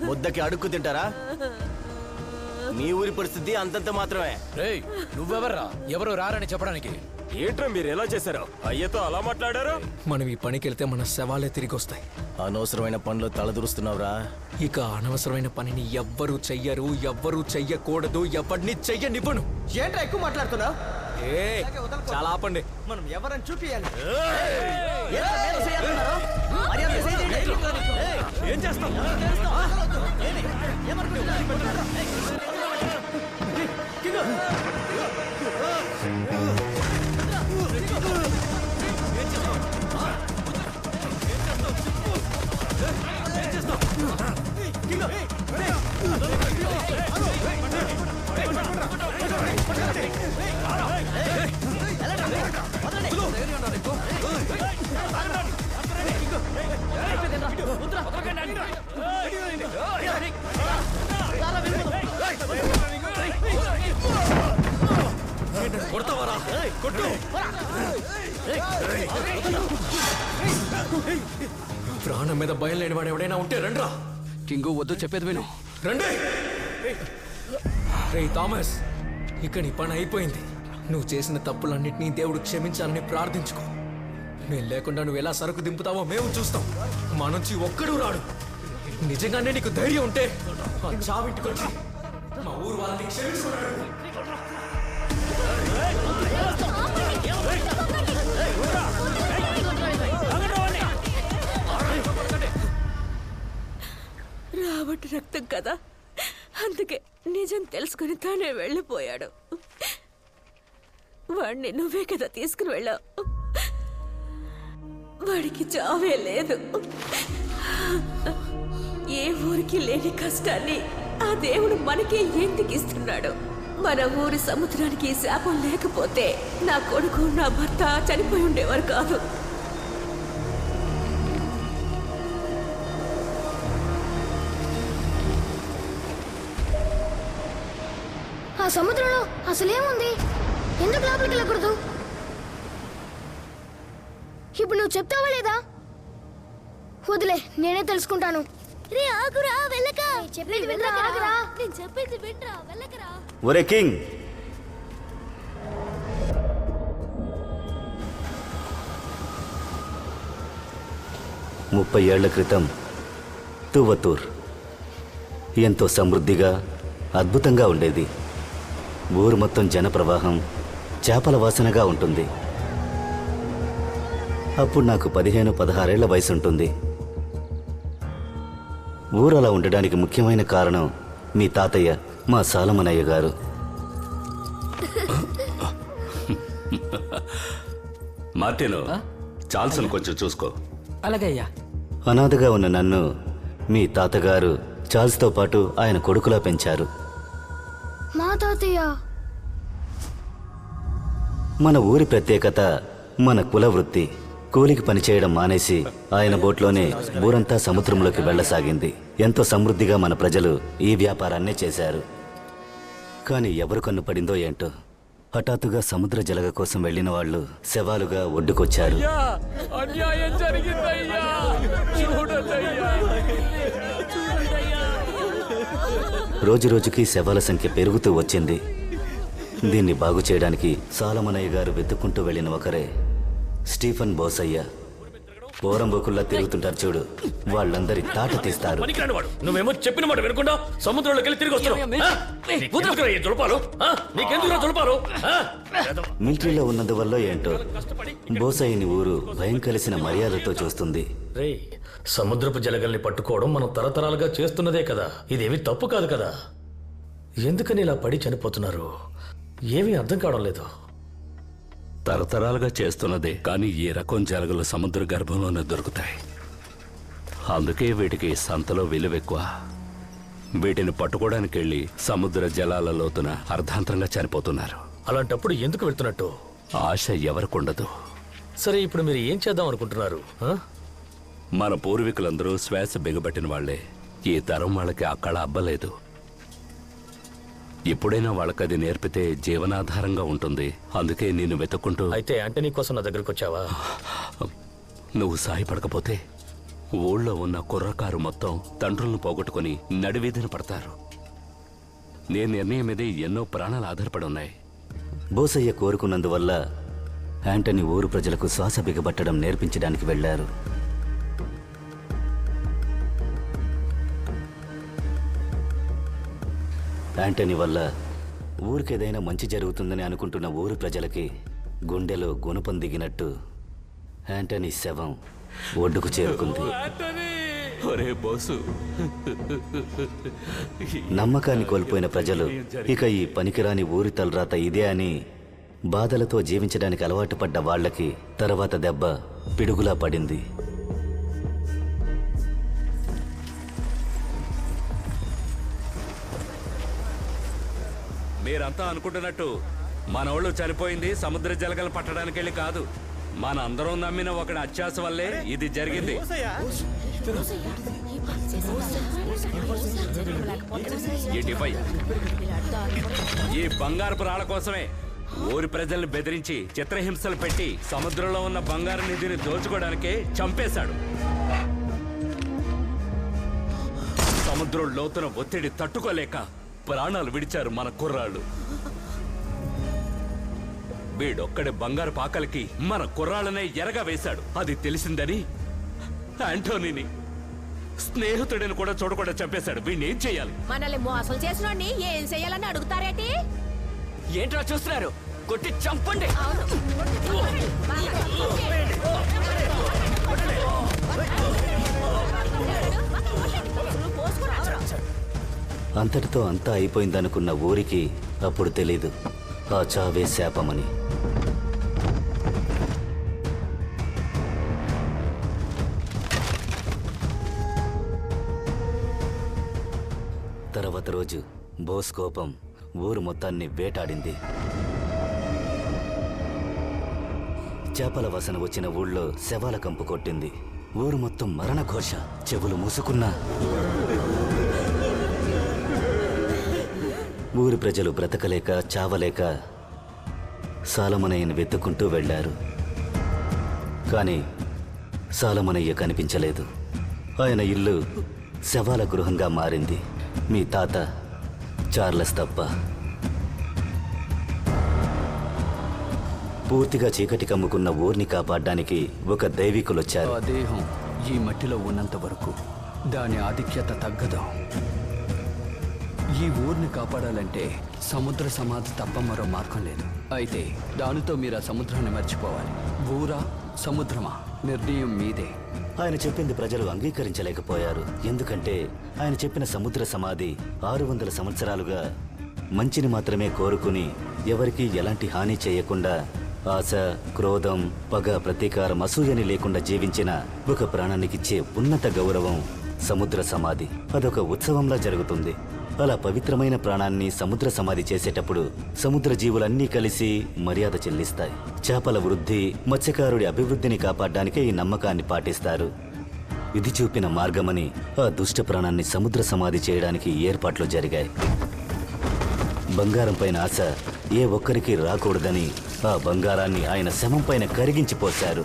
ముద్దకి అడుక్కు తింటారా? మీ ఊరి పరిస్థితి అంతంత మాత్రమే. రేయ్ నువ్వెవర్రా ఎవరు రారని చెప్పడానికి? ఏంట్రా మీరు ఎలా చేశారు? అయ్యతో అలా మాట్లాడారు? మనం ఈ పనికి వెళ్తే మన శవాలే తిరిగి వస్తాయి. అనవసరమైన పనిలో తలదూరుస్తున్నావురా. ఇక అనవసరమైన పనిని ఎవ్వరూ చెయ్యరు, ఎవ్వరూ చెయ్యకూడదు, ఎవరిని చెయ్యనివ్వను. ఏంట్రా ఎక్కువ మాట్లాడుతున్నావు? చాలా ఆపండి. మనం ఎవరని చూపియాలి. ఏం చేస్తాం? ప్రాణం మీద భయం లేని వాడు ఎవడైనా ఉంటే రండ్రా. కింగు వద్దు, చెప్పేది విను. రండి. రే థామస్, ఇక నీ పని అయిపోయింది. నువ్వు చేసిన తప్పులన్నింటినీ దేవుడు క్షమించాలని ప్రార్థించుకో. నేను లేకుండా నువ్వు ఎలా సరుకు దింపుతావో మేము చూస్తాం. మా నుంచి ఒక్కడూ రాడు. నిజంగానే నీకు ధైర్యం ఉంటే ఆ చావింటికి వచ్చి మా ఊరు వాళ్ళని క్షమించుకున్నాడు. రాబట్టి రక్తం కదా, అందుకే నిజం తెలుసుకుని తానే వెళ్ళిపోయాడు. వాడిని నువ్వే కదా తీసుకుని వెళ్ళావు. వాడికి చావే లేదు. ఏ ఊరికి లేని కష్టాన్ని ఆ దేవుడు మనకే ఎందుకు ఇస్తున్నాడు? మన ఊరి సముద్రానికి ఈ శాపం లేకపోతే నా కొడుకు నా భర్త చనిపోయి ఉండేవారు కాదు. ఆ సముద్రంలో అసలేముంది? ఎందుకు లోపలికి వెళ్ళకూడదు? ఇప్పుడు నువ్వు చెప్తావా లేదా? వదిలే, నేనే తెలుసుకుంటాను. రే ఆగురా, వెళ్ళక. చెప్పేది వినరా, ఆగురా. నేను చెప్పేది వినరా, వెళ్ళకరా. ఒరే కింగ్, ముప్పై ఏళ్ల క్రితం తువతూర్ ఎంతో సమృద్ధిగా అద్భుతంగా ఉండేది. ఊరు మొత్తం జనప్రవాహం, చేపల వాసనగా ఉంటుంది. అప్పుడు నాకు 15-16 ఏళ్ల వయసు ఉంటుంది. ఊరు అలా ఉండడానికి ముఖ్యమైన కారణం మీ తాతయ్య, మా సాలమనయ్య గారు. మార్టిను, చాల్సన్ కొంచెం చూసుకో. అలాగే అయ్యా. అనాథగా ఉన్న నన్ను మీ తాతగారు చార్ల్స్తో పాటు ఆయన కొడుకులా పెంచారు. మా తాతయ్య. మన ఊరి ప్రత్యేకత మన కుల వృత్తి. కూలికి పనిచేయడం మానేసి ఆయన బోట్లోనే ఊరంతా సముద్రంలోకి వెళ్లసాగింది. ఎంతో సమృద్ధిగా మన ప్రజలు ఈ వ్యాపారాన్నే చేశారు. కానీ ఎవరు కన్ను పడిందో ఏంటో, హఠాత్తుగా సముద్ర జలగ కోసం వెళ్లిన వాళ్ళు శవాలుగా ఒడ్డుకొచ్చారు. అన్యాయం జరిగిందయ్యా, చూడదయ్యా. రోజురోజుకి శవాల సంఖ్య పెరుగుతూ వచ్చింది. దీన్ని బాగు చేయడానికి సాలమనయ్య గారు వెతుక్కుంటూ వెళ్ళిన ఒకరే స్టీఫెన్ బోసయ్య. పోరంబోకుల్లా తిరుగుతుంటారు చూడు, వాళ్ళందరి తాట తీస్తారు. నువ్వేమో చెప్పిన మాట వినకుండా సముద్రంలోకి వెళ్ళి తిరిగి వస్తున్నావు. మిలిటరీలో ఉన్నందువల్ల ఏంటో బోసయ్యని ఊరు భయం కలిసిన మర్యాదతో చూస్తుంది. రే, సముద్రపు జలగల్ని పట్టుకోవడం మనం తరతరాలుగా చేస్తున్నదే కదా. ఇదేమి తప్పు కాదు కదా. ఎందుకని ఇలా పడి చనిపోతున్నారు? ఏమీ అర్థం కావడం లేదు. తరతరాలుగా చేస్తున్నదే, కానీ ఈ రకం జలగలు సముద్ర గర్భంలోనే దొరుకుతాయి. అందుకే వీటికి సంతలో విలువ ఎక్కువ. వీటిని పట్టుకోవడానికి వెళ్ళి సముద్ర జలాల లోతున అర్ధాంతరంగా చనిపోతున్నారు. అలాంటప్పుడు ఎందుకు వెళ్తున్నట్టు? ఆశ ఎవరికుండదు. సరే, ఇప్పుడు మీరు ఏం చేద్దాం అనుకుంటున్నారు? మన పూర్వీకులందరూ శ్వాస బిగబట్టిన వాళ్లే. ఈ తరం వాళ్ళకి ఆ కళ అబ్బలేదు. ఎప్పుడైనా వాళ్ళకది నేర్పితే జీవనాధారంగా ఉంటుంది. అందుకే నేను వెతుక్కుంటూ. అయితే యాంటనీ కోసం నా దగ్గరకు వచ్చావా? నువ్వు సాయపడకపోతే ఊళ్ళో ఉన్న కుర్రకారు మొత్తం తండ్రులను పోగొట్టుకుని నడివీధిన పడతారు. నేను నిర్ణయం మీద ఎన్నో ప్రాణాలు ఆధారపడి ఉన్నాయి. బోసయ్య కోరుకున్నందువల్ల యాంటనీ ఊరు ప్రజలకు శ్వాస బిగబట్టడం నేర్పించడానికి వెళ్లారు. యాంటనీ వల్ల ఊరికేదైనా మంచి జరుగుతుందని అనుకుంటున్న ఊరు ప్రజలకి గుండెలో గుణపం దిగినట్టు యాంటనీ శవం ఒడ్డుకు చేరుకుంది. నమ్మకాన్ని కోల్పోయిన ప్రజలు ఇక ఈ పనికిరాని ఊరి తలరాత ఇదే అని బాధలతో జీవించడానికి అలవాటు పడ్డ వాళ్లకి తర్వాత దెబ్బ పిడుగులా పడింది. మీరంతా అనుకుంటున్నట్టు మనోళ్ళు చనిపోయింది సముద్ర జలగలు పట్టడానికి వెళ్ళి కాదు. మన అందరం నమ్మిన ఒకటి అత్యాస వల్లే ఇది జరిగింది. ఈ బంగారపు రాళ్ల కోసమే ఊరి ప్రజల్ని బెదిరించి చిత్రహింసలు పెట్టి సముద్రంలో ఉన్న బంగారు నిధిని దోచుకోవడానికే చంపేశాడు. సముద్రం లోతున ఒత్తిడి తట్టుకోలేక ప్రాణాలు విడిచారు మన కుర్రాళ్ళు. వీడొక్కడే బంగారు పాకలకి మన కుర్రాళ్ళనే ఎరగా వేశాడు. అది తెలిసిందని యాంటోనీని స్నేహితుడిని కూడా చూడకుండా చంపేశాడు. వీడిని ఏం చేయాలి? మనల్ని మోసం చేసినోడిని ఏం చేయాలని అడుగుతారేటి? ఏంట్రా చూస్తున్నారు? కొట్టి చంపండి. పోసుకుని అంతటితో అంతా అయిపోయిందనుకున్న ఊరికి అప్పుడు తెలీదు ఆ చావే శాపమని. తర్వాత రోజు బోస్ కోపం ఊరు మొత్తాన్ని వేటాడింది. చేపల వాసన వచ్చిన ఊళ్ళో శవాల కంపు కొట్టింది. ఊరు మొత్తం మరణఘోష. చెవులు మూసుకున్నా ఊరి ప్రజలు బ్రతకలేక చావలేక సాలమనయ్యను వెతుక్కుంటూ వెళ్లారు. కానీ సాలమనయ్య కనిపించలేదు. ఆయన ఇల్లు శవాల గృహంగా మారింది. మీ తాత చార్లెస్ తప్ప. పూర్తిగా చీకటి కమ్ముకున్న ఊరిని కాపాడడానికి ఒక దైవికులొచ్చారు. ఆ దేహం ఈ మట్టిలో ఉన్నంత వరకు దాని ఆధిక్యత తగ్గదు. ఈ ఊరిని కాపాడాలంటే సముద్ర సమాధి తప్ప మరో మార్గం లేదు. అయితే దానితో మీరు ఆ సముద్రాన్ని మర్చిపోవాలి. ఊరా సముద్రమా నిర్ణయం మీదే. ఆయన చెప్పింది ప్రజలు అంగీకరించలేకపోయారు. ఎందుకంటే ఆయన చెప్పిన సముద్ర సమాధి 600 సంవత్సరాలుగా మంచిని మాత్రమే కోరుకుని ఎవరికీ ఎలాంటి హాని చేయకుండా ఆశ, క్రోధం, పగ, ప్రతీకారం, అసూయని లేకుండా జీవించిన ఒక ప్రాణానికిచ్చే ఉన్నత గౌరవం సముద్ర సమాధి. అదొక ఉత్సవంలా జరుగుతుంది. అలా పవిత్రమైన ప్రాణాన్ని సముద్ర సమాధి చేసేటప్పుడు సముద్ర జీవులన్నీ కలిసి మర్యాద చెల్లిస్తాయి. చేపల వృద్ధి, మత్స్యకారుడి అభివృద్ధిని కాపాడడానికే ఈ నమ్మకాన్ని పాటిస్తారు. ఇది చూపిన మార్గమని ఆ దుష్ట ప్రాణాన్ని సముద్ర సమాధి చేయడానికి ఏర్పాట్లు జరిగాయి. బంగారం పైన ఆశ ఏ ఒక్కరికి రాకూడదని ఆ బంగారాన్ని ఆయన శవం పైన కరిగించిపోశారు.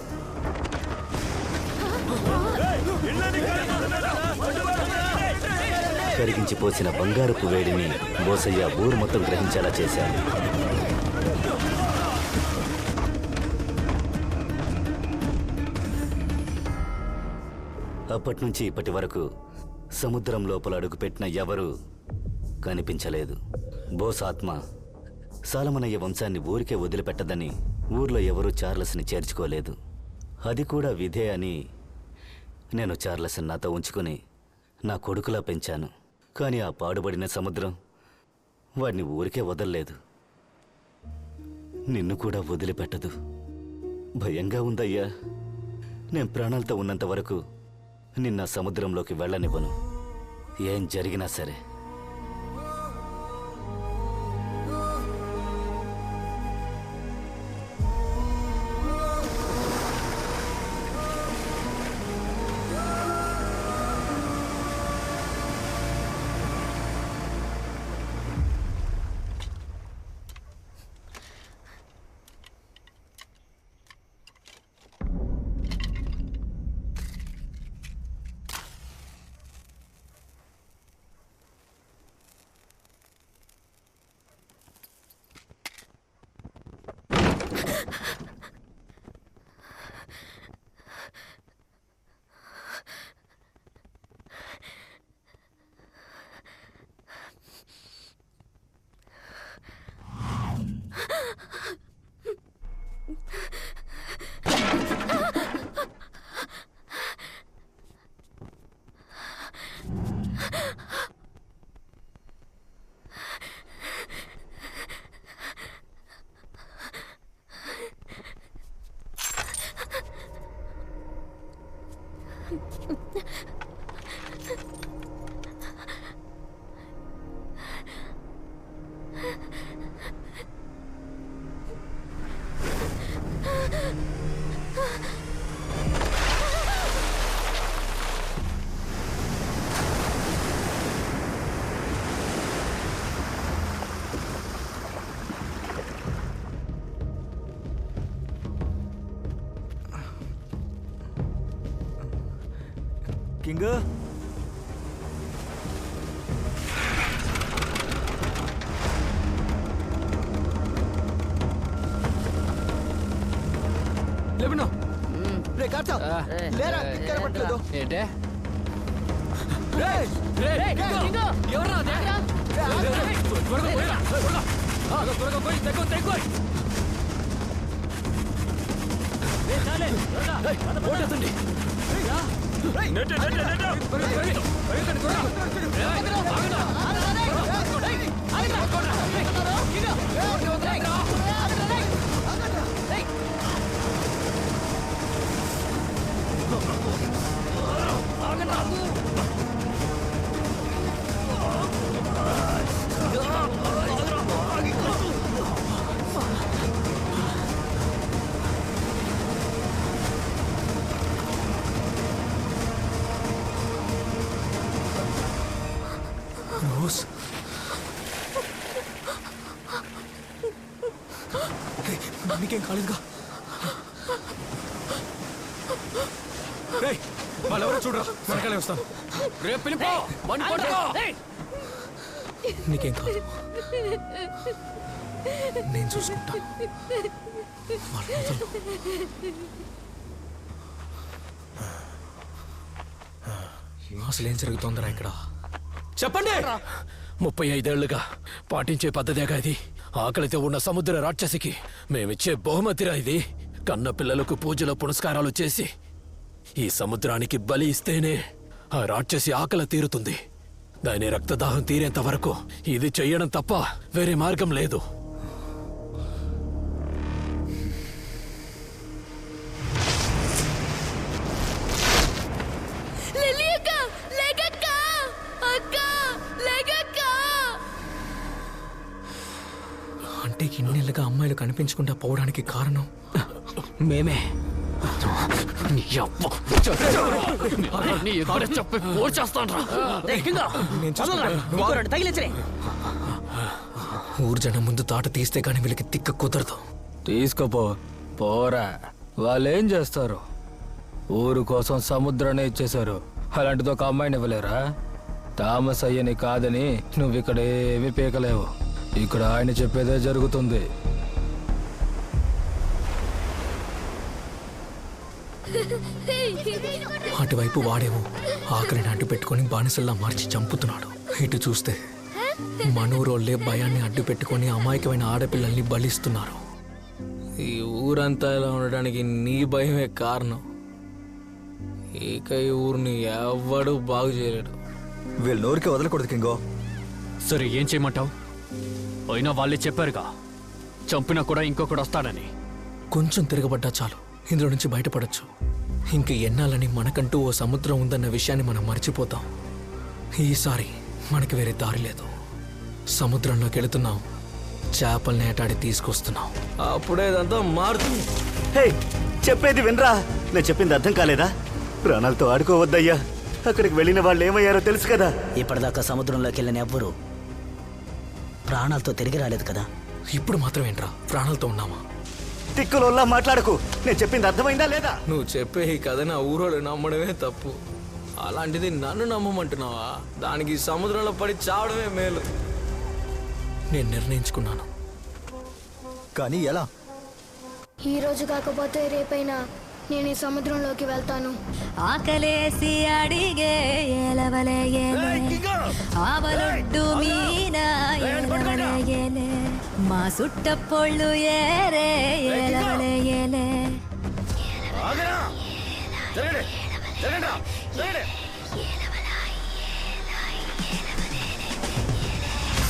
కరిగించిపోసిన బంగారపు వేడిని బోసయ్య ఊరు మొత్తం గ్రహించేలా చేశాడు. అప్పట్నుంచి ఇప్పటి వరకు సముద్రం లోపల అడుగుపెట్టిన ఎవరూ కనిపించలేదు. బోస్ ఆత్మ సాలమనయ్య వంశాన్ని ఊరికే వదిలిపెట్టదని ఊర్లో ఎవరూ చార్లెస్ని చేర్చుకోలేదు. అది కూడా విధే అని నేను చార్లెస్ని నాతో ఉంచుకుని నా కొడుకులా పెంచాను. కానీ ఆ పాడుబడిన సముద్రం వాడిని ఊరికే వదల్లేదు. నిన్ను కూడా వదిలిపెట్టదు. భయంగా ఉందయ్యా. నేను ప్రాణాలతో ఉన్నంత వరకు నిన్న సముద్రంలోకి వెళ్ళనివ్వను. ఏం జరిగినా సరే. కింగ్ లేవను రే కార్తా లేరా కనపట్లేదు ఏంటే నెట్టు రోజ్ నీకేం కాలేదుగా? వాళ్ళెవరో చూడరా, వెనకాలే వస్తాను. రేపు పిలిపో, బండి పట్టుకో. నీకేం కాదు, నేను చూసుకుంటా. అసలు ఏం జరుగుతోందిరా ఇక్కడ? చెప్పండి. 35 ఏళ్లుగా పాటించే పద్ధతేగా ఇది. ఆకలితో ఉన్న సముద్ర రాక్షసికి మేమిచ్చే బహుమతిరా ఇది. కన్న పిల్లలకు పూజలు పునస్కారాలు చేసి ఈ సముద్రానికి బలి ఇస్తేనే ఆ రాక్షసి ఆకలి తీరుతుంది. దాని రక్తదాహం తీరేంత వరకు ఇది చెయ్యడం తప్ప వేరే మార్గం లేదు. అంటే ఇన్నేళ్ళుగా అమ్మాయిలు కనిపించకుండా పోవడానికి కారణం మేమే. ఊరు జనం ముందు తాట తీస్తే కానీ వీళ్ళకి తిక్క కుదరదు. తీసుకోపో, పోరా. వాళ్ళేం చేస్తారు? ఊరు కోసం సముద్రాన్ని ఇచ్చేశారు. అలాంటిది ఒక అమ్మాయిని ఇవ్వలేరా? థామస్ అయ్యని కాదని నువ్వు ఇక్కడ ఏమీ పీకలేవు. ఇక్కడ ఆయన చెప్పేదే జరుగుతుంది. అటువైపు వాడేమో ఆకలిని అడ్డు పెట్టుకొని బానిసల్లా మార్చి చంపుతున్నాడు. ఇటు చూస్తే మనూరోళ్ళే భయాన్ని అడ్డు పెట్టుకొని అమాయకమైన ఆడపిల్లల్ని బలిస్తున్నారు. ఈ ఊరంతా ఇలా ఉండడానికి నీ భయమే కారణం. ఇక ఈ ఊరిని ఎవ్వడూ బాగు చేయలేడు. వీళ్ళు నోరికి వదలకూడదు కింగో. సరే, ఏం చేయమంటావు? అయినా వాళ్ళే చెప్పారుగా, చంపినా కూడా ఇంకొకడు వస్తాడని. కొంచెం తిరగబడ్డా చాలు, ఇందులో నుంచి బయటపడచ్చు. ఇంక ఎన్నాలని మనకంటూ ఓ సముద్రం ఉందన్న విషయాన్ని మనం మర్చిపోతాం. ఈసారి మనకి వేరే దారి లేదు. సముద్రంలోకి వెళుతున్నాం, చేపల్ని ఏటాడి తీసుకొస్తున్నాం. అప్పుడే ఇదంతా మారుతుంది. హే, చెప్పేది వినరా? నేను చెప్పింది అర్థం కాలేదా? ప్రాణాలతో ఆడుకోవద్దయ్యా. అక్కడికి వెళ్ళిన వాళ్ళు ఏమయ్యారో తెలుసు కదా. ఇప్పటిదాకా సముద్రంలోకి వెళ్ళిన ఎవ్వరూ ప్రాణాలతో తిరిగి రాలేదు కదా. ఇప్పుడు మాత్రం ఏంట్రా ప్రాణాలతో ఉన్నామా? తిక్కులోలా మాట్లాడకు. నేను చెప్పింది అర్థమైందా లేదా? నువ్వు చెప్పే ఈ కథ నా ఊరోళ్ళు నమ్మడమే తప్పు. అలాంటిది నన్ను నమ్మమంటున్నావా? దానికి సముద్రంలో పడి చావడమే మేలు. నేను నిర్ణయించుకున్నాను. కానీ ఎలా? ఈ రోజు కాకపోతే రేపైనా నేను ఈ సముద్రంలోకి వెళ్తాను. ఆకలేసి అడిగే ఎలవలే ఆవలొడ్డు మీన ఎలవలే మా సుట్టపొళ్ళు ఏరే ఎలవలే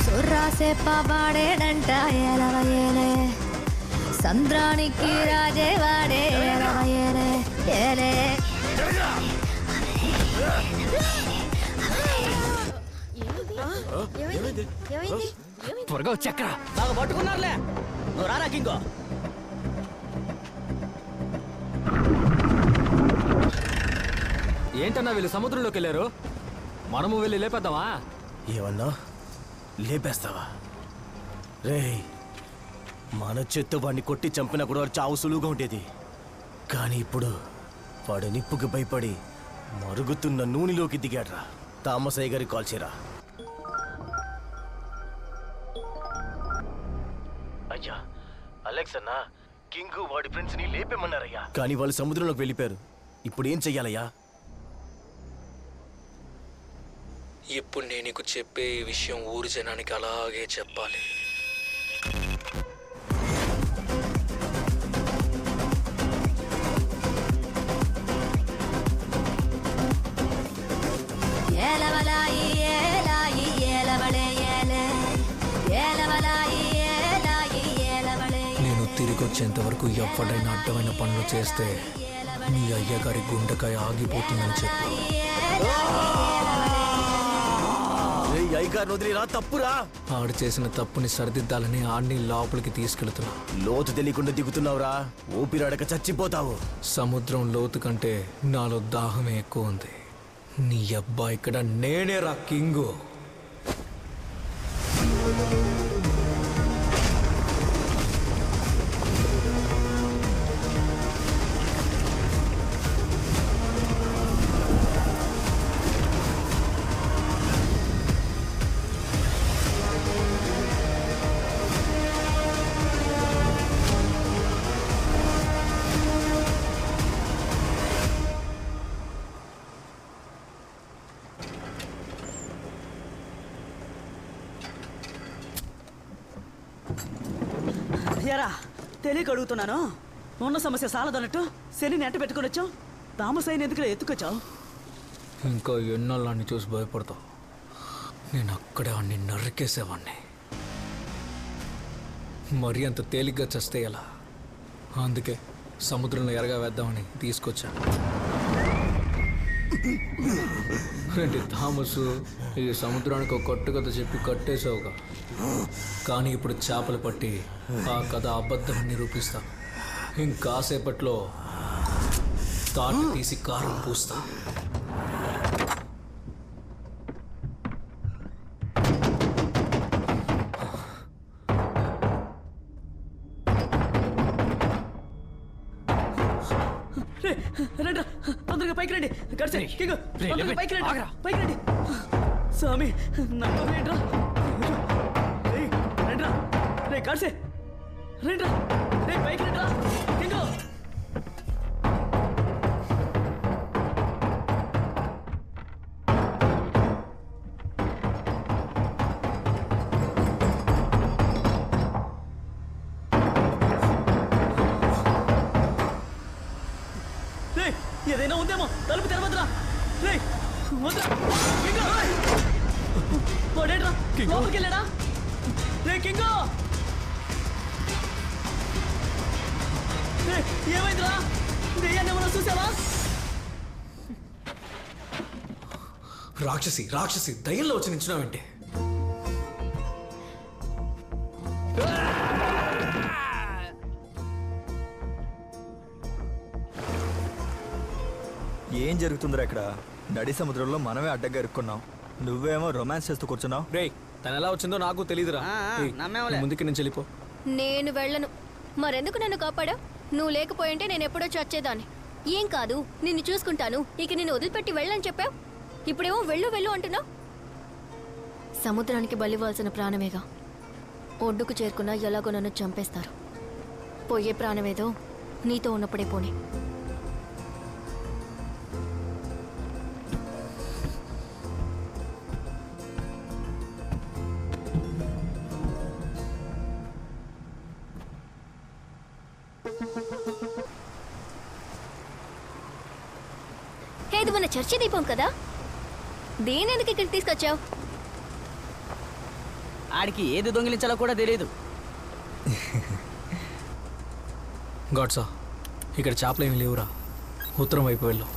సుర్రాసే పాడేడంట ఎలవయేలే సంద్రానికి రాజేవాడే ఎలవయేలే ఏలే. త్వరగా వచ్చాకరా. బాగా పట్టుకున్నారులే. నువ్వు రారా కింగో. ఏంటన్నా వీళ్ళు సముద్రంలోకి వెళ్ళారు? మనము వెళ్ళి లేపేద్దామా? ఏమన్నా లేపేస్తావా? రేయ్, మన చేత్తో వాడిని కొట్టి చంపినా కూడా వాడు చావు సులువుగా ఉండేది. కానీ ఇప్పుడు వాడు నిప్పుకి భయపడి మరుగుతున్న నూనెలోకి దిగాడ్రా. థామస్ అయ్య గారికి కాల్ చేయరా. అయ్యా, అలెక్స్ అన్నా, కింగ్ వాడి ఫ్రెండ్స్ ని లేపేమన్నారయ్యా. కానీ వాళ్ళు సముద్రంలోకి వెళ్ళిపోయారు. ఇప్పుడు ఏం చెయ్యాలయ్యా? ఇప్పుడు నేను నీకు చెప్పే ఈ విషయం ఊరి జనానికి అలాగే చెప్పాలి. నేను తిరిగి వచ్చేంత వరకు ఎవడైనా అడ్డమైన పనులు చేస్తే నీ అయ్యగారి గుండెకాయ ఆగిపోతుందని చెప్పు. అయ్యగారిని వదిలేరా, తప్పురా. ఆడు చేసిన తప్పుని సరిదిద్దాలని ఆడిని లోపలికి తీసుకెళ్తున్నా. లోతు తెలియకుండా దిగుతున్నావురా, ఊపిరాడక చచ్చిపోతావు. సముద్రం లోతు కంటే నాలో దాహమే ఎక్కువ ఉంది. నీ అబ్బాయి ఇక్కడ నేనే రా కింగు. ఎరా తెలియక అడుగుతున్నాను. ఉన్న సమస్య సాలదన్నట్టు శని నెంట పెట్టుకుని వచ్చావు. తామసైన ఎందుకు ఎత్తుకొచ్చావు? ఇంకా ఎన్నాళ్ళని చూసి భయపడతావు. నేను అక్కడే అన్ని నరికేసేవాడిని. మరీ అంత తేలిగ్గా చస్తే ఎలా? అందుకే సముద్రంలో ఎరగా వేద్దామని తీసుకొచ్చా. ఏంటి థామస్, ఈ సముద్రానికి ఒక కొట్టు కథ చెప్పి కట్టేసావుగా. కానీ ఇప్పుడు చేపలు పట్టి ఆ కథ అబద్ధం నిరూపిస్తా. ఇంకాసేపట్లో తాటి తీసి కారం పూస్తా. రండి, తొందరగా పైకి రండి. గడిచే కింగ్, తొందరగా పైకి రండి, పైకి రండి. స్వామి నమ్మరేంట్రా? రండిరా రే గడిచే, రండిరా రే పైకి రండిరా కింగ్. ఏదైనా ఉందేమో, తలుపు తెరవద్దురా. రే వద్దురా. వాడేట్రా లోపలికి వెళ్ళాడా? రే కింగో, ఏమైందిరా? దెయ్యాన్ని ఏమన్నా చూసావా? రాక్షసి రాక్షసి దయ్యంలో వచ్చి నించున్నావంటే? ఏం జరుగుతుందిరా ఇక్కడ? నడి సముద్రంలో మనమే అడ్డగా ఇరుక్కున్నాం. నువ్వేమో రొమాన్స్ చేస్తూ కూర్చున్నావు. రే తను ఎలా వచ్చిందో నాకు తెలియదురా. ముందుకి నుంచి వెళ్ళిపో. నేను వెళ్ళను. మరెందుకు నన్ను కాపాడా? నువ్వు లేకపోయింటే నేను ఎప్పుడో చచ్చేదాన్ని. ఏం కాదు, నిన్ను చూసుకుంటాను. ఇక నిన్ను వదిలిపెట్టి వెళ్ళని చెప్పావు. ఇప్పుడేమో వెళ్ళు వెళ్ళు అంటున్నావు. సముద్రానికి బలివ్వాల్సిన ప్రాణమేగా. ఒడ్డుకు చేరుకున్నా ఎలాగో నన్ను చంపేస్తారు. పోయే ప్రాణమేదో నీతో ఉన్నప్పుడే పోనీ. ఇది మన చర్చి దీపం కదా? దేనెందుకు ఇక్కడికి తీసుకొచ్చావు? ఆడికి ఏది దొంగిలించాలో కూడా తెలియదు. గాడ్సా, ఇక్కడ చేపలు ఏమి లేవురా. ఉత్తరం వైపు వెళ్ళు.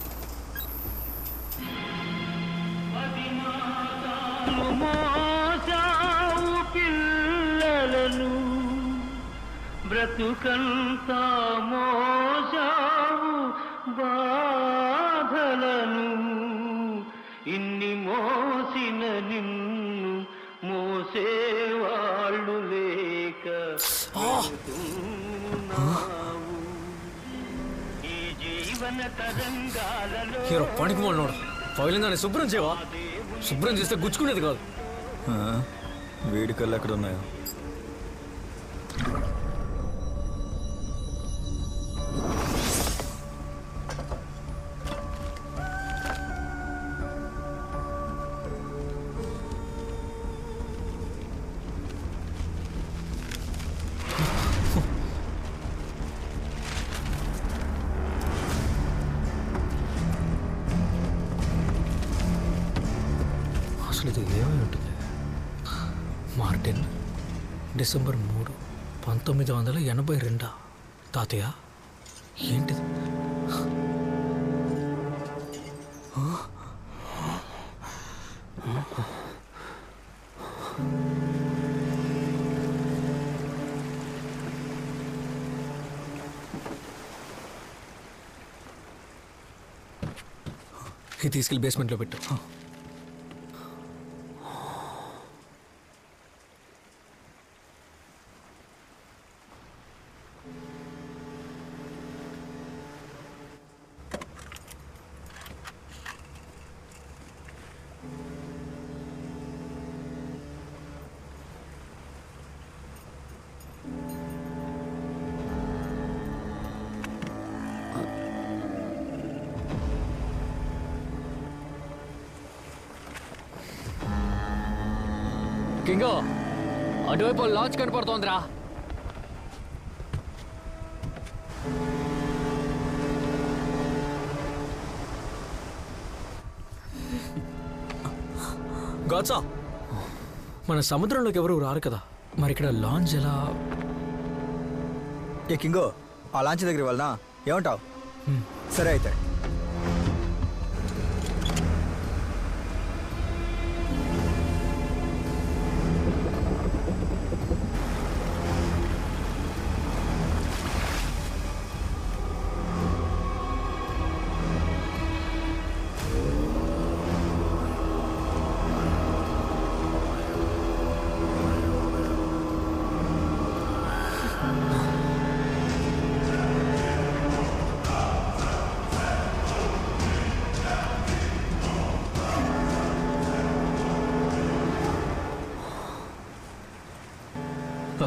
పిల్లలను బ్రతుకంతా మోసావు బాధలను, ఇన్ని మోసిన నిన్ను మోసేవాళ్ళు లేక ఈ జీవన తరంగాలలో పనికి మొన్నోడు పగిలిందని శుభ్రం చేయవా? శుభ్రం చేస్తే గుచ్చుకునేది కాదు. వేడికల్లు ఎక్కడ ఉన్నాయో? అసలు ఇది ఏమై ఉంటుంది? Martin, December 3, 1982. తాతయ్య ఏంటిది? ఇది తీసుకెళ్ళి బేస్మెంట్లో పెట్టు. కింగో, అటువైపు లాంచ్ కనపడుతోందిరా. గాడ్సా మన సముద్రంలోకి ఎవరు రారు కదా, మరి ఇక్కడ లాంచ్ ఎలా? ఏ కింగో, ఆ లాంచ్ దగ్గర వెళ్ళనా? ఏమంటావు? సరే అయితే.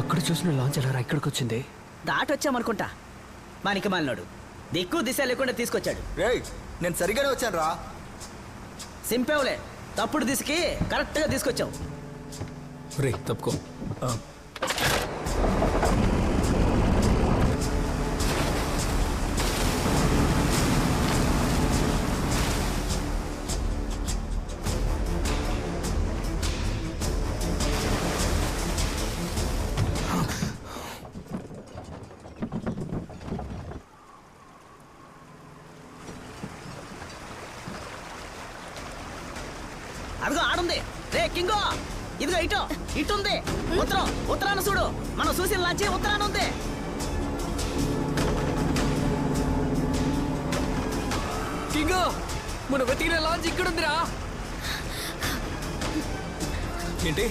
అక్కడ చూసిన లాంచ్ ఎలా ఇక్కడికి వచ్చింది? దాటొచ్చామనుకుంటా. మానికి మాలినాడు దిక్కు దిశ లేకుండా తీసుకొచ్చాడు. నేను సరిగానే వచ్చాను రా. సింపేవులే, తప్పుడు దిశకి కరెక్ట్గా తీసుకొచ్చావు. రే తప్పుకో. అదిగో ఆడుంది. రే కింగో, ఇదిగో ఇటు ఉంది. ఉత్తరాన చూడు. మనం చూసిన లాంచి ఉత్తరాన ఉంది. కింగో, మన వెతికిన లాంచ్ ఇక్కడ ఉందిరా. ఏంటి?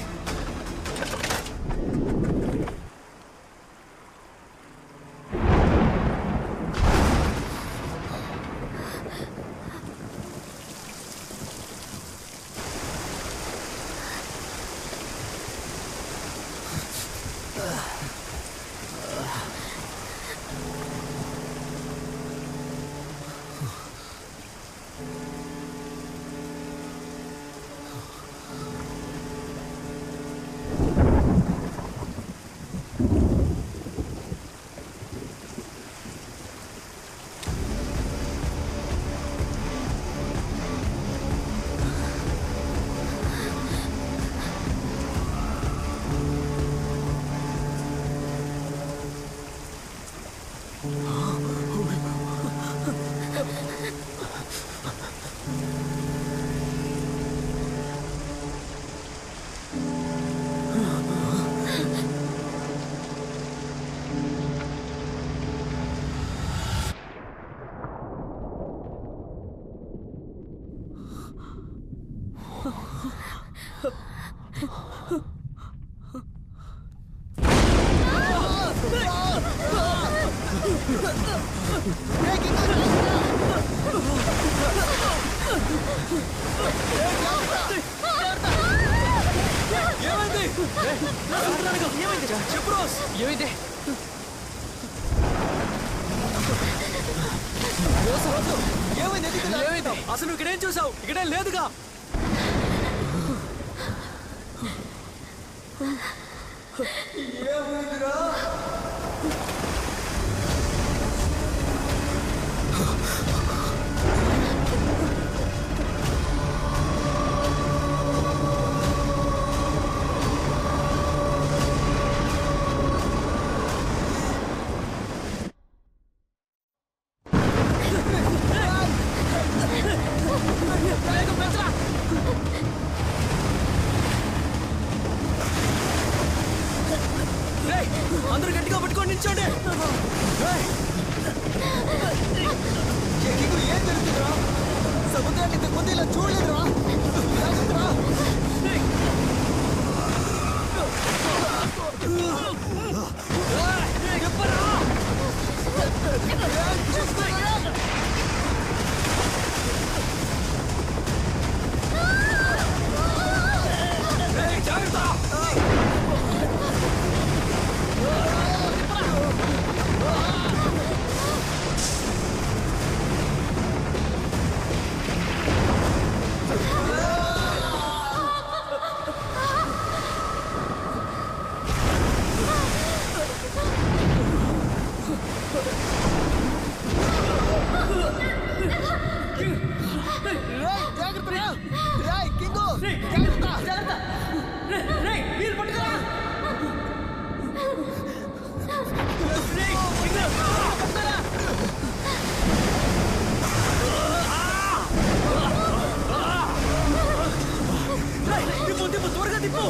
అసలు ఇక్కడేం చూసావు? ఇక్కడే లేదుగా. అందరూ గట్టిగా పట్టుకొని నిల్చోండి. ఏం జరుగుతుందిరా? సముద్రాన్ని ఇంతకు ముందు ఇలా చూడలేదురా. తిప్పు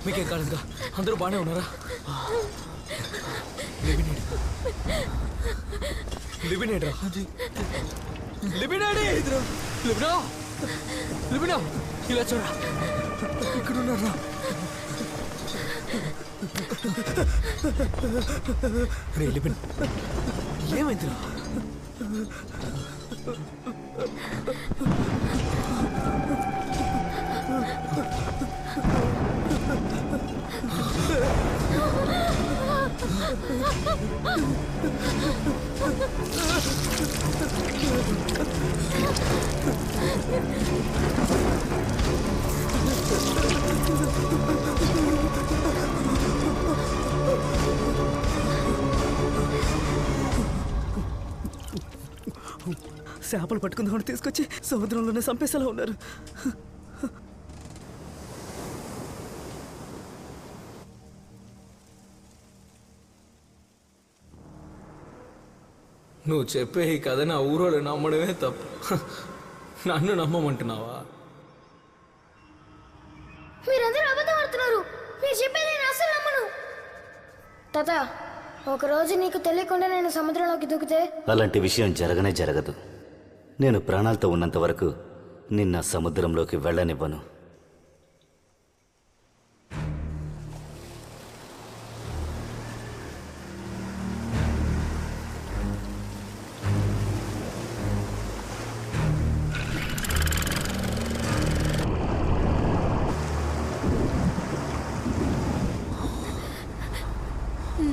మీకేం కాలేదుగా? అందరూ బాగానే ఉన్నారా? లిబినేడ్రా లిబినాడి లిబినా లిబినా ఇలా చూడరా, ఇక్కడ ఉన్నారా? రే లిబిన్, ఏమైందిరా? చేపలు పట్టుకుందామని తీసుకొచ్చి సముద్రంలోనే చంపేసేలా ఉన్నారు. నువ్వు చెప్పే ఈ కథ నా ఊరోళ్ళు నమ్మడమే తప్పు. నన్ను నమ్మమంటున్నావా? మీరందరూ అబద్ధం ఆడుతున్నారు. మీరు చెప్పేది నేను అసలు నమ్మను. తాత, ఒకరోజు నీకు తెలియకుండా నేను సముద్రంలోకి దూకితే? అలాంటి విషయం జరగనే జరగదు. నేను ప్రాణాలతో ఉన్నంత వరకు నిన్న సముద్రంలోకి వెళ్ళనివ్వను.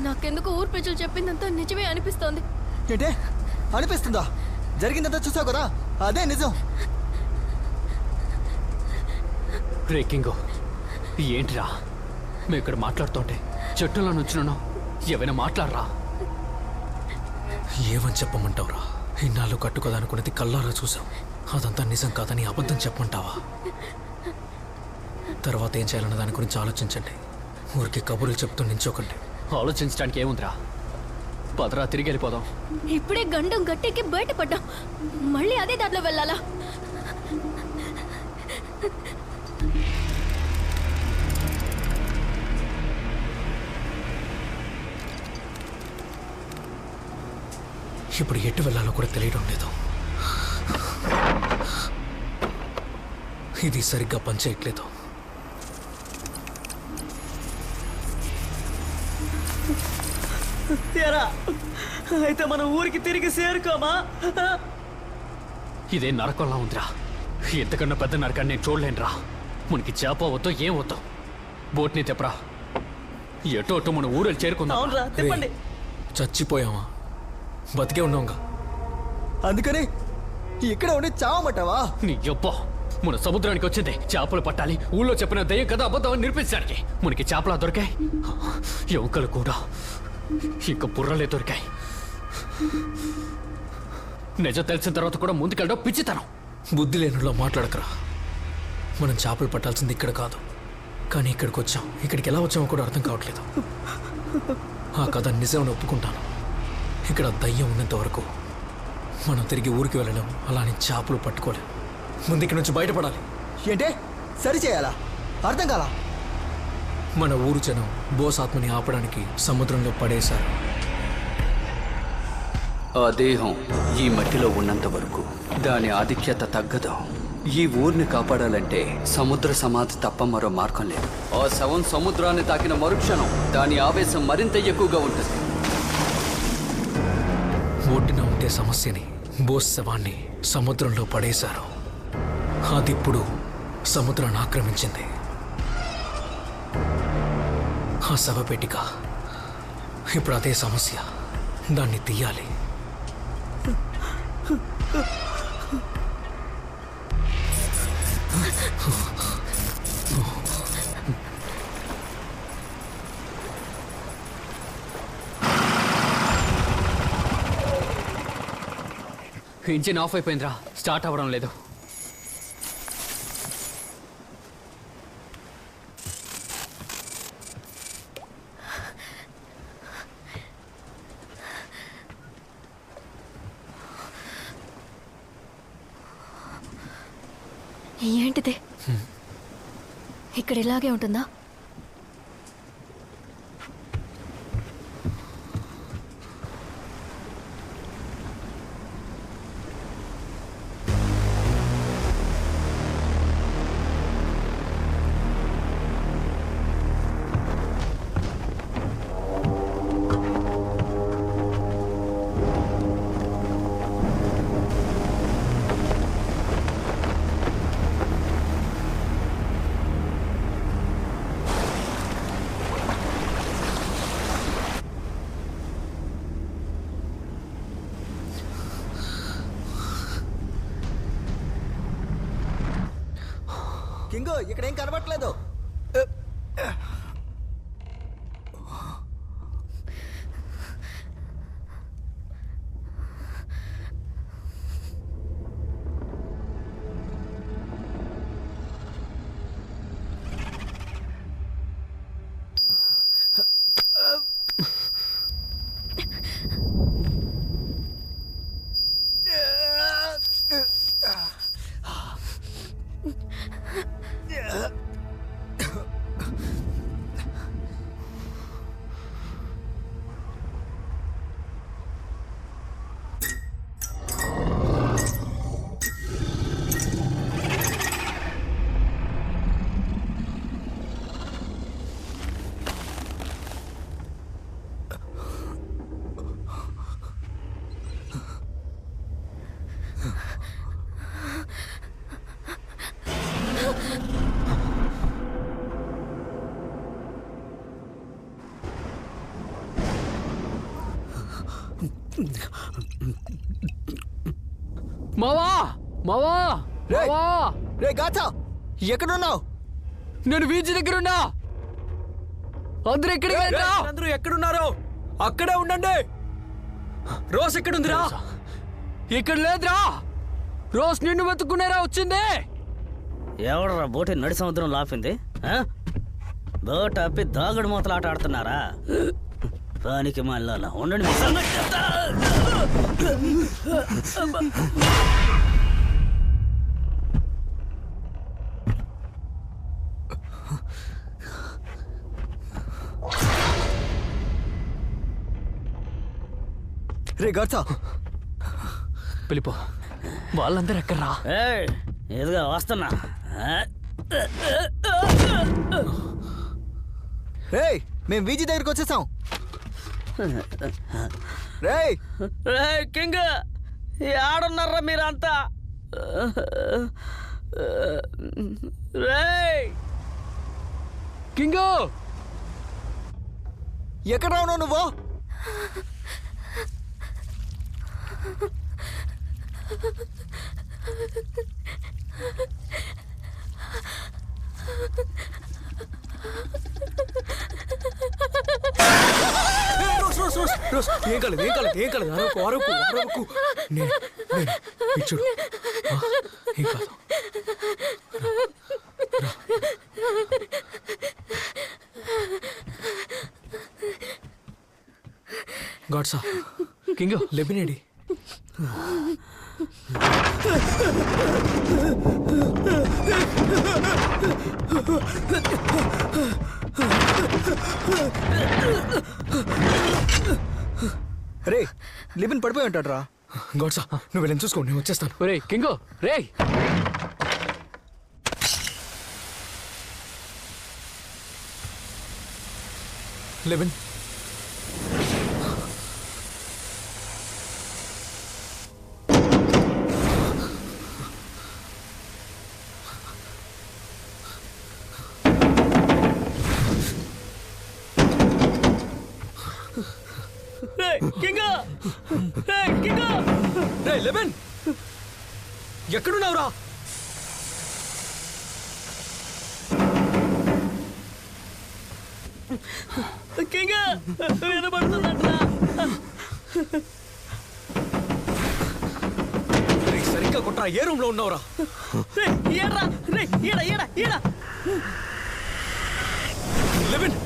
నాకెందుకు ఊరు ప్రజలు చెప్పిందంతా నిజమే అనిపిస్తోంది. ఏంటే అనిపిస్తుందా? జరిగిందంతా చూసావు కదా, అదే నిజం. రే కింగో, ఏంటిరా మేము ఇక్కడ మాట్లాడుతుంటే చెట్టులో నుంచున్నాను? ఏమైనా మాట్లాడరా? ఏమని చెప్పమంటావురా? ఇన్నాళ్ళు కట్టుకోదనుకున్నది కళ్ళారా చూసాం. అదంతా నిజం కాదని అబద్ధం చెప్పమంటావా? తర్వాత ఏం చేయాలన్న దాని గురించి ఆలోచించండి. ఊరికి కబుర్లు చెప్తూ నించోకండి. ఆలోచించడానికి ఏముందిరా? పదరా, తిరిగి వెళ్ళిపోదాం. ఇప్పుడే గండం గట్టెక్కి బయటపడ్డాం, మళ్ళీ అదే దారిలో వెళ్ళాలా? ఇప్పుడు ఎటు వెళ్ళాలో కూడా తెలియడం లేదు. ఇది సరిగ్గా పనిచేయట్లేదు. తీరా అయితే మన ఊరికి తిరిగి చేరుకోమా? ఇదే నరకంలా ఉందిరా. ఎంతకన్నా పెద్ద నరకాన్ని నేను చూడలేనురా. మనకి చేప వద్దో ఏం వద్దో బోట్ని తెప్పరా. ఎటో అటు మన ఊరు చేరుకుందాం. తిప్పండి. చచ్చిపోయామా? బతికే ఉన్నాంగా. అందుకని ఇక్కడ ఉండి చావమంటావా? నీ అబ్బా, మన సముద్రానికి వచ్చింది చేపలు పట్టాలి. ఊళ్ళో చెప్పిన దయ్యం కదా అబద్ధం అని నిరూపించడానికి. మనకి చేపలా దొరికాయి, ఎముకలు కూడా ఇంకా బుర్రలే దొరికాయి. నిజం తెలిసిన తర్వాత కూడా ముందుకెళ్ళడం పిచ్చితనం. బుద్ధి లేనులో మాట్లాడకరా. మనం చేపలు పట్టాల్సింది ఇక్కడ కాదు, కానీ ఇక్కడికి వచ్చాం. ఇక్కడికి ఎలా వచ్చామో కూడా అర్థం కావట్లేదు. ఆ కథ నిజం ఒప్పుకుంటాను. ఇక్కడ దయ్యం ఉన్నంత వరకు మనం తిరిగి ఊరికి వెళ్ళలేము, అలానే చేపలు పట్టుకోలేము. ముందు ఇక్కడి నుంచి బయటపడాలి. ఏంటే సరి చేయాలా? అర్థం కాలా? మన ఊరు జనం బోస్ ఆత్మని ఆపడానికి సముద్రంలో పడేశారు. ఆ దేహం ఈ మట్టిలో ఉన్నంత వరకు దాని ఆధిక్యత తగ్గదు. ఈ ఊరిని కాపాడాలంటే సముద్ర సమాధి తప్ప మరో మార్గం లేదు. ఆ శవం సముద్రాన్ని తాకిన మరుక్షణం దాని ఆవేశం మరింత ఎక్కువగా ఉంటుంది. ఒడ్డున ఉండే సమస్యని బోస్ శవాన్ని సముద్రంలో పడేశారు. అది ఇప్పుడు సముద్రాన్ని ఆక్రమించింది. ఆ శవపేటిక ఇప్పుడు అదే సమస్య. దాన్ని తీయాలి. ఇంజిన్ ఆఫ్ అయిపోయిందిరా, స్టార్ట్ అవ్వడం లేదు. ఏంటిది? ఇక్కడ ఇలాగే ఉంటుందా? కింగు ఇక్కడేం కనబట్లేదు. మావా మావా మావా, రే గాచా ఎక్కడున్నావు? నేను బీచ్ దగ్గర ఉన్నా. అందరూ ఎక్కడికి వెళ్ళరా? అందరూ ఎక్కడున్నారో అక్కడే ఉండండి. రోజ్ ఎక్కడుందిరా? ఇక్కడ లేదురా. రోజ్ నిన్ను వెతుక్కునేరా వచ్చింది. ఎవడరా బోట్ నడి సముద్రం లాపింది? బోట్ అప్పి దాగుడు మూతలు ఆట ఆడుతున్నారా? పానికి మళ్ళా ఉండండి. రే గాచా వెళ్ళిపో. వాళ్ళందరూ ఎక్కడ్రా? ఎదుగా వస్తున్నా. రేయ్ మేము వీజీ దగ్గరికి వచ్చేసాం. రేయ్ కింగ్ ఆడున్నారా మీరంతా? రేయ్ కింగు ఎక్కడ ఉన్నావు నువ్వు? ఏం కాలేదు, ఏం కాలేదు, ఏం కాలేదు. అరవకు అరవకు అరవకు. నేను చూడు, ఏం కాదు. గాడ్సా కింగ్ లెబినేడి రే లిబిన్ పడిపోయి ఉంటాడు రా. గాడ్సా నువ్వు వెళ్ళని చూసుకో, నేను వచ్చేస్తాను. రే కింగో రే లెబిన్ రే లెబిన్ ఎక్కడున్నావురా? కింగా వినబడుతుందంట్రా. సరిగ్గా కొట్టరా, ఏ రూమ్ లో ఉన్నావురా? ఏడ్రా రే ఈడ ఈడ ఈడ లెబిన్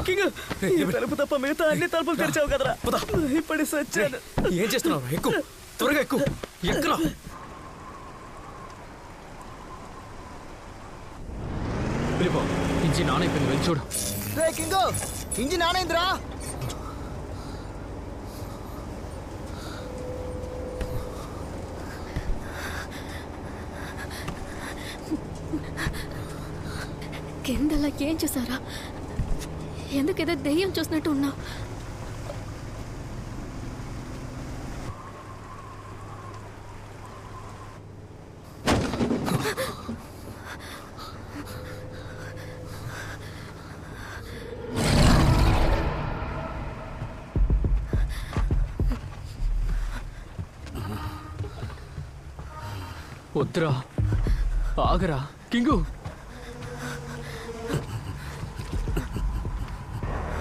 కింగ్ ఈ తలుపు తప్ప మిగతా అన్ని తలుపులు తెరిచావు కదరా. ఇప్పుడు సచ్చాను. ఏం చేస్తున్నావు? ఎక్కు, త్వరగా ఎక్కు. ఎక్కరా? వెళ్ళిపో. ఇంజిన్ ఆన్ అయిపోయింది, వెళ్ళి చూడు. రే కింగో ఇంజిన్ ఆన్ అయిందిరా. కిందలా ఏం చూసారా? ఎందుకేదో దెయ్యం చూసినట్టు ఉన్నావు. వద్దురా, ఆగరా కింగు.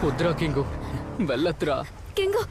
వద్దురా కింగు, వెళ్ళొద్దురా. కింగు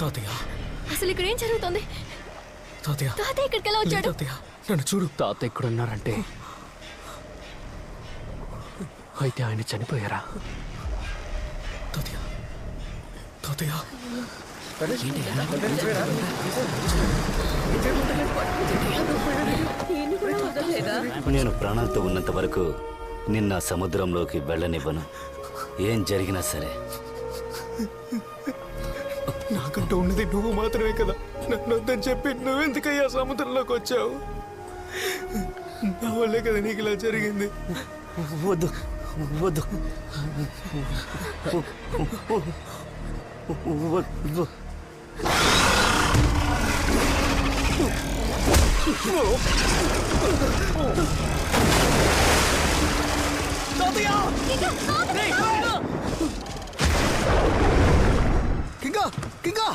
తాతయ్య, అసలు ఇక్కడ ఏం జరుగుతుంది? తాతయ్య, తాతయ్య ఇక్కడికి ఎలా వచ్చాడు? తాతయ్య నన్ను చూడు. తాత ఎక్కడున్నారంటే అయితే ఆయన చనిపోయారా? తాతయ్య, తాతయ్య నేను ప్రాణాలతో ఉన్నంత వరకు నిన్న సముద్రంలోకి వెళ్ళనివ్వను, ఏం జరిగినా సరే. నాకంటూ ఉన్నది నువ్వు మాత్రమే కదా. నన్ను వద్దని చెప్పి నువ్వెందుకయ్యా సముద్రంలోకి వచ్చావు? నా వల్లే కదా నీకు ఇలా జరిగింది. వద్దు వద్దు వద్దు. కింగా కింగా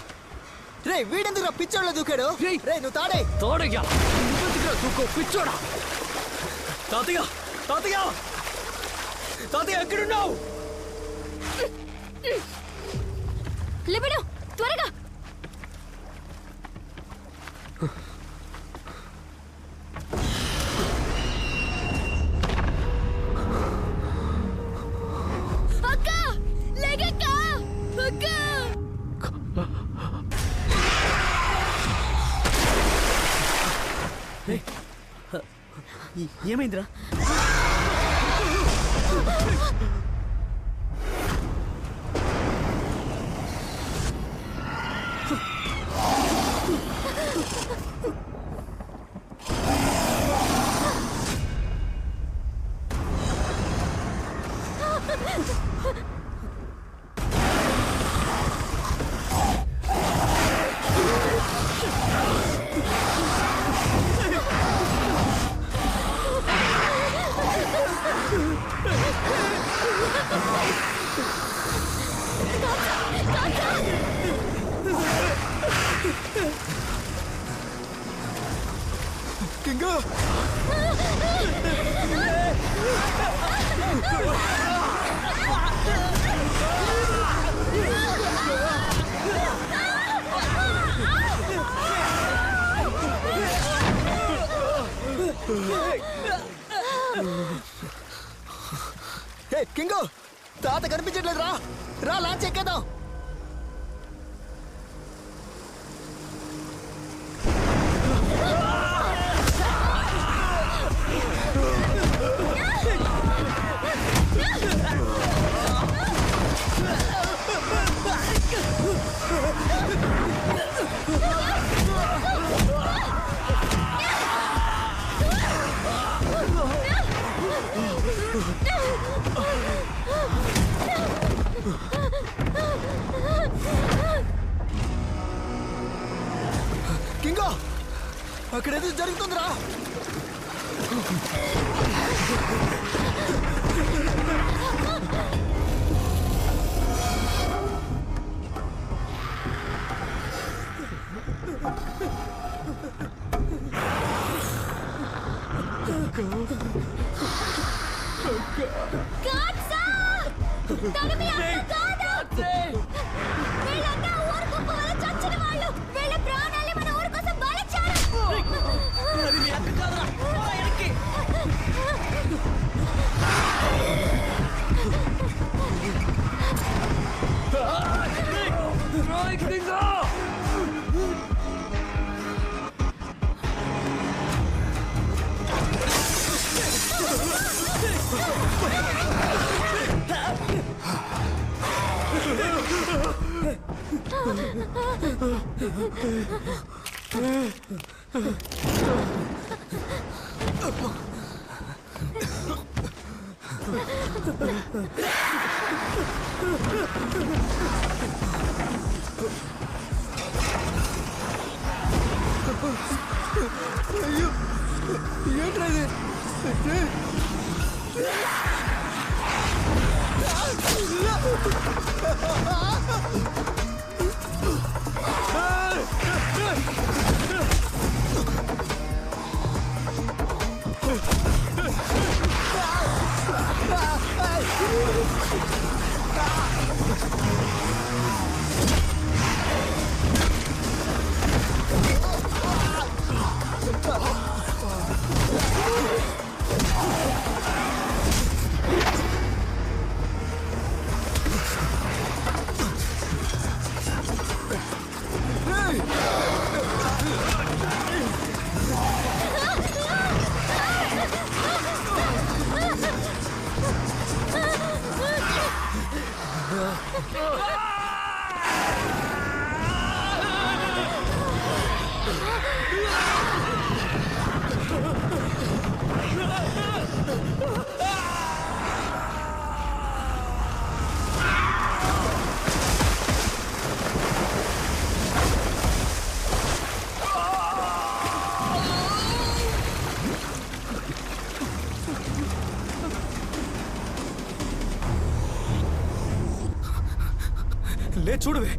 రే వీడెందుకు పిచ్చోళ్ళ దూకాడు? రే నువ్వు తాడే తోడయ్యా, దూకో పిచ్చోడా. తాతయ్య, తాతయ్య, తాతయ్య ఎక్కడున్నావు? లిబిడు త్వరగా. ఏమైందిరా? కింగ్ కింగ్ తాత కనిపించట్లేదు రా రా లాంచ్ ఎక్కేద్దాం కింగో అక్కడేదో జరుగుతుందిరా వీళ్ళంతా ఊరు కుప్ప వల్ల చచ్చిన వాళ్ళు. వీళ్ళ ప్రాణాల్ని మన ఊరు కోసం బలిచ్చారు. అది మీ అక్క కాదురా. పోరా వెనక్కి. అయ్యో ఏంట్రా ఇది లే చూడువే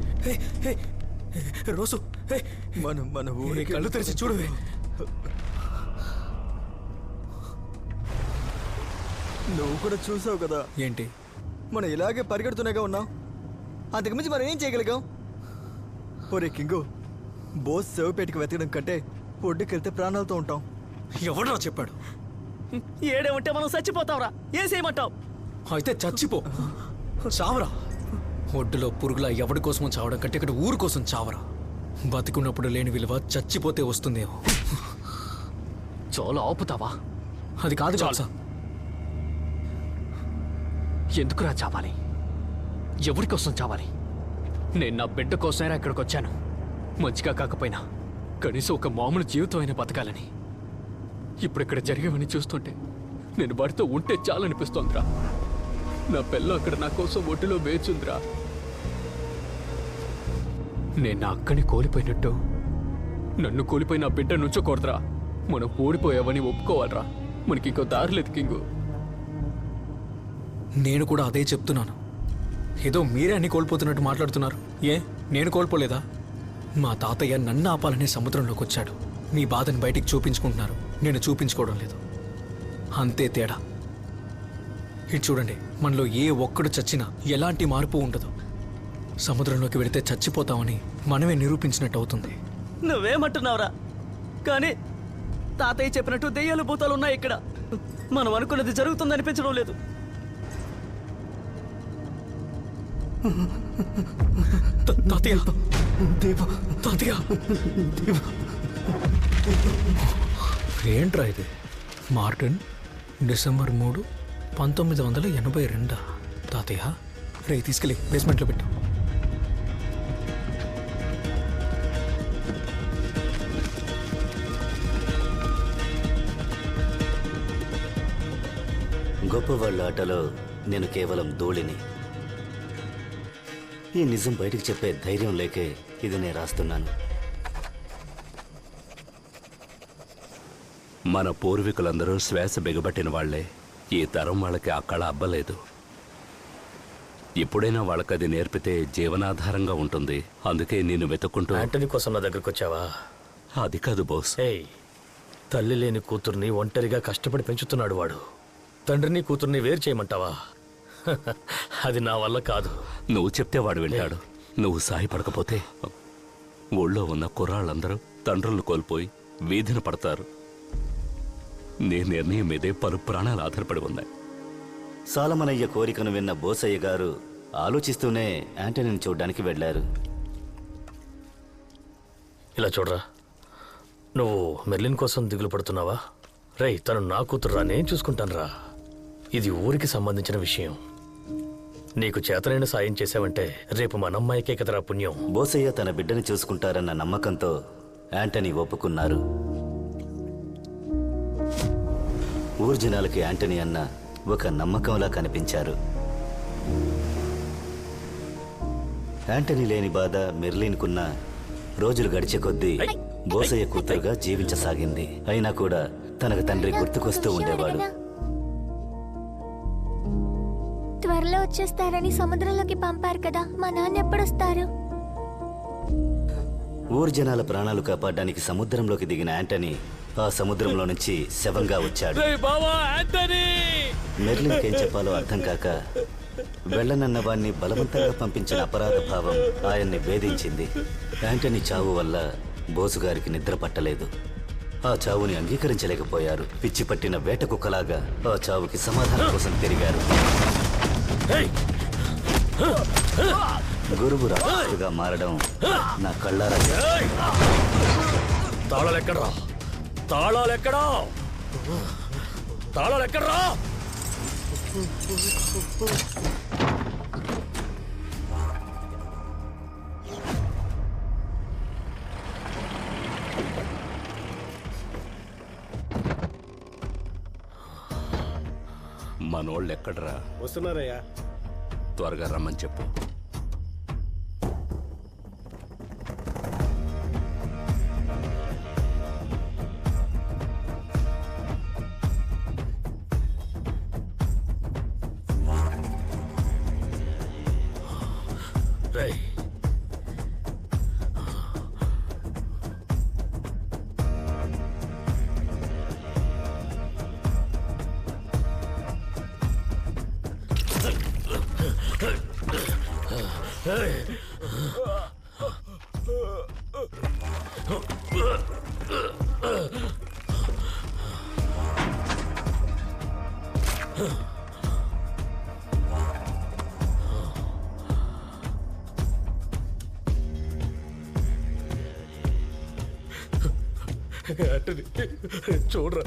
రోజు మన ఊరి కళ్ళు తెరిచి చూడువే నువ్వు కూడా చూసావు కదా ఏంటి మనం ఇలాగే పరిగెడుతూనేగా ఉన్నాం అంతకుమించి మనం ఏం చేయగలిగాం ఒరే కింగు బోస్ శవపేటకి వెతకడం కంటే ఒడ్డుకెళ్తే ప్రాణాలతో ఉంటాం ఎవడరా చెప్పాడు ఏడే ఉంటే మనం చచ్చిపోతావురా. ఏం చేయమంటావు? అయితే చచ్చిపో చావరా ఒడ్డులో పురుగులా ఎవడి కోసమో చావడం కంటే ఇక్కడ ఊరు కోసం చావరా బతికున్నప్పుడు లేని విలువ చచ్చిపోతే వస్తుందేమో చాలా ఆపుతావా అది కాదు చాలు. ఎందుకురా చావాలి? ఎవరి కోసం చావాలి? నేను నా బిడ్డ కోసమైనా ఇక్కడికి వచ్చాను. మంచిగా కాకపోయినా కనీసం ఒక మామూలు జీవితం అయినా బతకాలని. ఇప్పుడు ఇక్కడ జరిగేవని చూస్తుంటే నేను వాడితో ఉంటే చాలనిపిస్తోందిరా. నా పిల్ల అక్కడ నా కోసం ఒడ్డులో వేచుందిరా. నేను నా అక్కని కోల్పోయినట్టు నన్ను కోల్పోయి నా బిడ్డ నుంచోకూడదురా. మనం ఓడిపోయావని ఒప్పుకోవాలరా. మనకి ఇంకో దారి లేదు కింగు. నేను కూడా అదే చెప్తున్నాను. ఏదో మీరే అన్ని కోల్పోతున్నట్టు మాట్లాడుతున్నారు. నేను కోల్పోలేదా? మా తాతయ్య నన్ను ఆపాలనే సముద్రంలోకి వచ్చాడు. మీ బాధను బయటికి చూపించుకుంటున్నారు, నేను చూపించుకోవడం లేదు. అంతే తేడా. ఇటు చూడండి, మనలో ఏ ఒక్కడు చచ్చినా ఎలాంటి మార్పు ఉండదు. సముద్రంలోకి వెళితే చచ్చిపోతామని మనమే నిరూపించినట్టు అవుతుంది. నువ్వేమంటున్నావురా? కానీ తాతయ్య చెప్పినట్టు దెయ్యాలు భూతాలు ఉన్నాయి ఇక్కడ. మనం అనుకున్నది జరుగుతుందనిపించడం లేదు. తాతయ్య, తాతయ్య, ఏంట్రా ఇది? Martin, December 3, 1982. తాతయ్య, రే తీసుకెళ్ళి బేస్మెంట్లో పెట్టు. గొప్పవాళ్ళ ఆటలో నేను కేవలం ధూళిని. ఈ నిజం బయటికి చెప్పే ధైర్యం లేకే ఇది నేను రాస్తున్నాను. మన పూర్వీకులందరూ శ్వాస బిగబట్టిన వాళ్లే. ఈ తరం వాళ్ళకి ఆ కళ అబ్బలేదు. ఎప్పుడైనా వాళ్ళకది నేర్పితే జీవనాధారంగా ఉంటుంది. అందుకే నేను వెతుక్కుంటూ యాంటనీ కోసం నా దగ్గరకు వచ్చావా? అది కాదు బోస్. తల్లి లేని కూతుర్ని ఒంటరిగా కష్టపడి పెంచుతున్నాడు వాడు. తండ్రిని కూతుర్ని వేరు చేయమంటావా? అది నా వల్ల కాదు. నువ్వు చెప్తే వాడు వింటాడు. నువ్వు సాయపడకపోతే ఊళ్ళో ఉన్న కుర్రాళ్ళందరూ తండ్రులను కోల్పోయి వీధిన పడతారు. నీ నిర్ణయం మీదే పలు ప్రాణాలు ఆధారపడి ఉన్నాయి. సాలమనయ్య కోరికను విన్న బోసయ్య గారు ఆలోచిస్తూనే యాంటనీని చూడ్డానికి వెళ్లారు. ఇలా చూడరా, నువ్వు మెర్లిన్ కోసం దిగులు పడుతున్నావా? రేయ్, తను నా కూతురురా, నేను చూసుకుంటానురా. ఇది ఊరికి సంబంధించిన విషయం. నీకు చేతనైన సాయం చేసావంటే రేపు మన అమ్మాయికే కదరా పుణ్యం. బోసయ్య తన బిడ్డని చూసుకుంటారన్న నమ్మకంతో యాంటనీ ఒప్పుకున్నారు. ఊరు జనాలకి యాంటనీ అన్న ఒక నమ్మకంలా కనిపించారు. యాంటనీ లేని బాధ మెర్లిన్కున్న. రోజులు గడిచే కొద్దీ బోసయ్య కూతురుగా జీవించసాగింది. అయినా కూడా తనకు తండ్రి గుర్తుకొస్తూ ఉండేవాడు. త్వరలో వచ్చేస్తారని సముద్రంలోకి పంపారు కదా, మా నాన్న ఎప్పుడొస్తారు? ఊరు జనాల ప్రాణాలు కాపాడడానికి సముద్రంలోకి దిగిన యాంటనీ ఆ సముద్రంలో నుంచి శవంగా వచ్చాడు. మెర్లిన్కి ఏం చెప్పాలో అర్థం కాక వెళ్ళనన్న వాణ్ణి బలవంతంగా పంపించిన అపరాధ భావం ఆయన్ని భేదించింది. యాంటనీ చావు వల్ల బోసుగారికి నిద్ర పట్టలేదు. ఆ చావుని అంగీకరించలేకపోయారు. పిచ్చి పట్టిన వేట కుక్కలాగా ఆ చావుకి సమాధానం కోసం తిరిగారు. గురువు రాజుగా మారడం నా కళ్ళారా. తాళాలెక్కడ్రా? తాళాలెక్కడా? తాళాలెక్కడ్రా? మనోళ్ళు ఎక్కడ్రా? వస్తున్నారయ్యా. త్వరగా రమ్మని చెప్పు. చూడరా.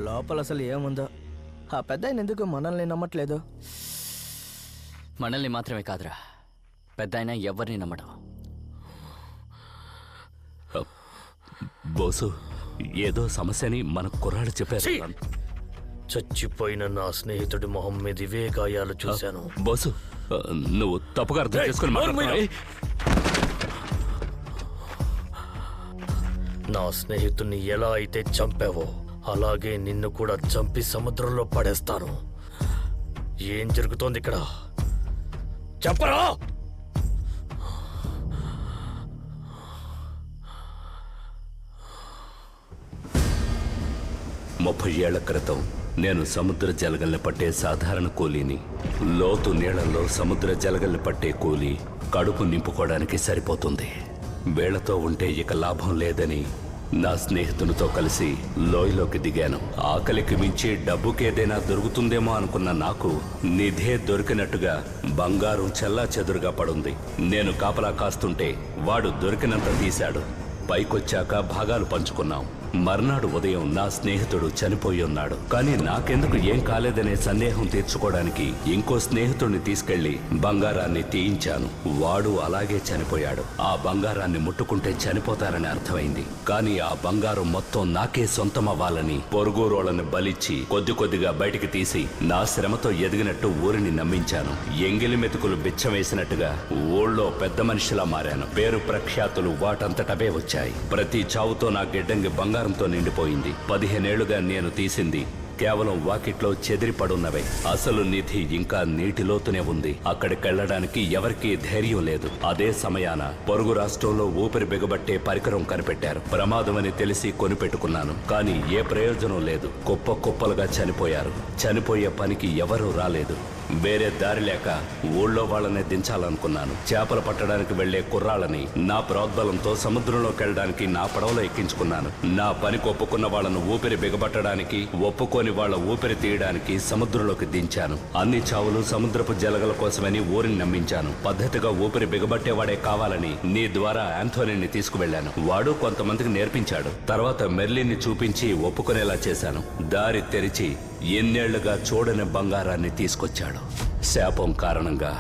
లోపల అసలు ఏముందో ఆ పెద్ద ఆయన ఎందుకు మనల్ని నమ్మట్లేదు? మనల్ని మాత్రమే కాదురా, పెద్ద ఆయన ఎవరిని నమ్మడం. బోసు, ఏదో సమస్యని మన కుర్రాడు చెప్పారు. చచ్చిపోయిన నా స్నేహితుడి మొహం మీద ఇవే గాయాలు చూశాను. బోసు, నువ్వు తప్పుగా అర్థం చేసుకుని మాట్లాడుతున్నావు. నా స్నేహితుడిని ఎలా అయితే చంపావో అలాగే నిన్ను కూడా చంపి సముద్రంలో పడేస్తాను. ఏం జరుగుతోంది ఇక్కడ? చెప్పరా? 30 ఏళ్ల క్రితం నేను సముద్ర జలగల్ని పట్టే సాధారణ కూలీని. లోతు నీళ్లలో సముద్ర జలగల్ని పట్టే కూలీ కడుపు నింపుకోవడానికి సరిపోతుంది. వేళ్లతో ఉంటే ఇక లాభం లేదని నా స్నేహితునితో కలిసి లోయలోకి దిగాను. ఆకలికి మించి డబ్బుకేదైనా దొరుకుతుందేమో అనుకున్న నాకు నిధే దొరికినట్టుగా బంగారం చెల్లా చెదురుగా పడుంది. నేను కాపలా కాస్తుంటే వాడు దొరికినంత తీశాడు. పైకొచ్చాక భాగాలు పంచుకున్నాం. మర్నాడు ఉదయం నా స్నేహితుడు చనిపోయి ఉన్నాడు. కానీ నాకెందుకు ఏం కాలేదనే సందేహం తీర్చుకోవడానికి ఇంకో స్నేహితుడిని తీసుకెళ్లి బంగారాన్ని తీయించాను. వాడు అలాగే చనిపోయాడు. ఆ బంగారాన్ని ముట్టుకుంటే చనిపోతారని అర్థమైంది. కానీ ఆ బంగారం మొత్తం నాకే సొంతమవ్వాలని పొరుగురోళ్ళని బలిచ్చి కొద్ది కొద్దిగా బయటికి తీసి నా శ్రమతో ఎదిగినట్టు ఊరిని నమ్మించాను. ఎంగిలి మెతుకులు బిచ్చం వేసినట్టుగా ఊళ్ళో పెద్ద మనిషిలా మారాను. పేరు ప్రఖ్యాతులు వాటంతటవే వచ్చాయి. ప్రతి చావుతో నా గిడ్డంగి బంగారంతో నిండిపోయింది. 15 ఏళ్లుగా నేను తీసింది కేవలం వాకిట్లో చెదిరిపడున్నవే. అసలు నిధి ఇంకా నీటిలోతునే ఉంది. అక్కడికెళ్లడానికి ఎవరికీ ధైర్యం లేదు. అదే సమయాన పొరుగు రాష్ట్రంలో ఊపిరి బిగబట్టే పరికరం కనిపెట్టారు. ప్రమాదమని తెలిసి కొనిపెట్టుకున్నాను. కానీ ఏ ప్రయోజనం లేదు. కుప్ప కుప్పలుగా చనిపోయారు. చనిపోయే పనికి ఎవరూ రాలేదు. వేరే దారి లేక ఊళ్ళో వాళ్ళనే దించాలనుకున్నాను. చేపలు పట్టడానికి వెళ్లే కుర్రాళ్ళని నా ప్రోద్బలంతో సముద్రంలోకి వెళ్ళడానికి నా పడవలో ఎక్కించుకున్నాను. నా పనికి ఒప్పుకున్న వాళ్ళను ఊపిరి బిగబట్టడానికి, ఒప్పుకోని వాళ్ళ ఊపిరి తీయడానికి సముద్రంలోకి దించాను. అన్ని చావులు సముద్రపు జలగల కోసమని ఊరిని నమ్మించాను. పద్ధతిగా ఊపిరి బిగబట్టేవాడే కావాలని నీ ద్వారా ఆంథోనీని తీసుకువెళ్లాను. వాడు కొంతమందికి నేర్పించాడు. తర్వాత మెర్లిన్ని చూపించి ఒప్పుకునేలా చేశాను. దారి తెరిచి ఎన్నేళ్లుగా చూడని బంగారాన్ని తీసుకొచ్చాడు. శాపం కారణంగా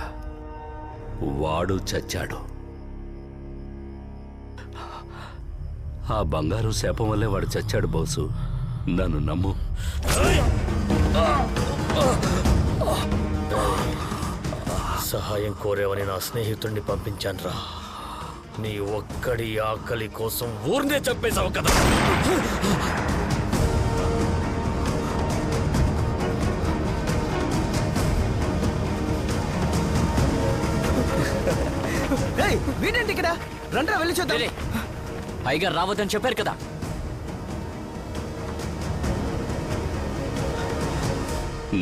వాడు చచ్చాడు. ఆ బంగారు శాపం వల్లే వాడు చచ్చాడు బోసు. నన్ను నమ్ము. సహాయం కోరేవని నా స్నేహితుడిని పంపించానురా. నీ ఒక్కడి ఆకలి కోసం ఊరినే చంపేశావు కదా. వీడేంటి ఇక్కడ? రండ్రా వెళ్ళి చూద్దాం. పైగా రావద్దని చెప్పారు కదా.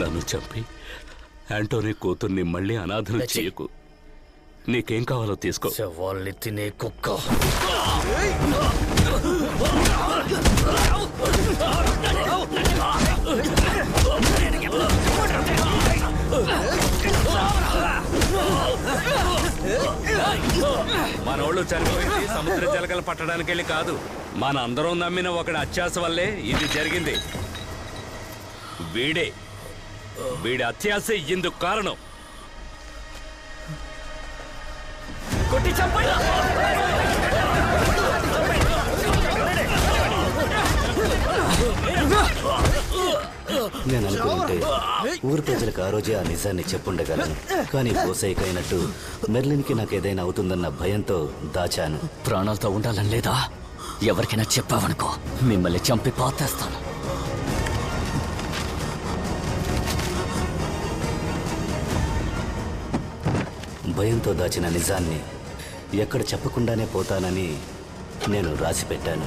నన్ను చంపి ఆంటోనీ కూతుర్ని మళ్ళీ అనాథలు చేయకు. నీకేం కావాలో తీసుకో. శవాల్ని తినే కుక్క. మనోళ్ళు చనిపోయింది సముద్ర జలగలు పట్టడానికి వెళ్ళి కాదు. మన అందరం నమ్మిన ఒకటి అత్యాస వల్లే ఇది జరిగింది. వీడి అత్యాస ఇందుకు కారణం. కొట్టి చంపండి. నేను అనుకుంటే ఊరు ప్రజలకు ఆ రోజే ఆ నిజాన్ని చెప్పుండగలను. కానీ పోసైకైనట్టు మెర్లిన్కి నాకేదైనా అవుతుందన్న భయంతో దాచాను. ప్రాణాలతో ఉండాలని లేదా? ఎవరికైనా చెప్పావనుకో మిమ్మల్ని చంపి పాతేస్తాను. భయంతో దాచిన నిజాన్ని ఎక్కడ చెప్పకుండానే పోతానని నేను రాసి పెట్టాను.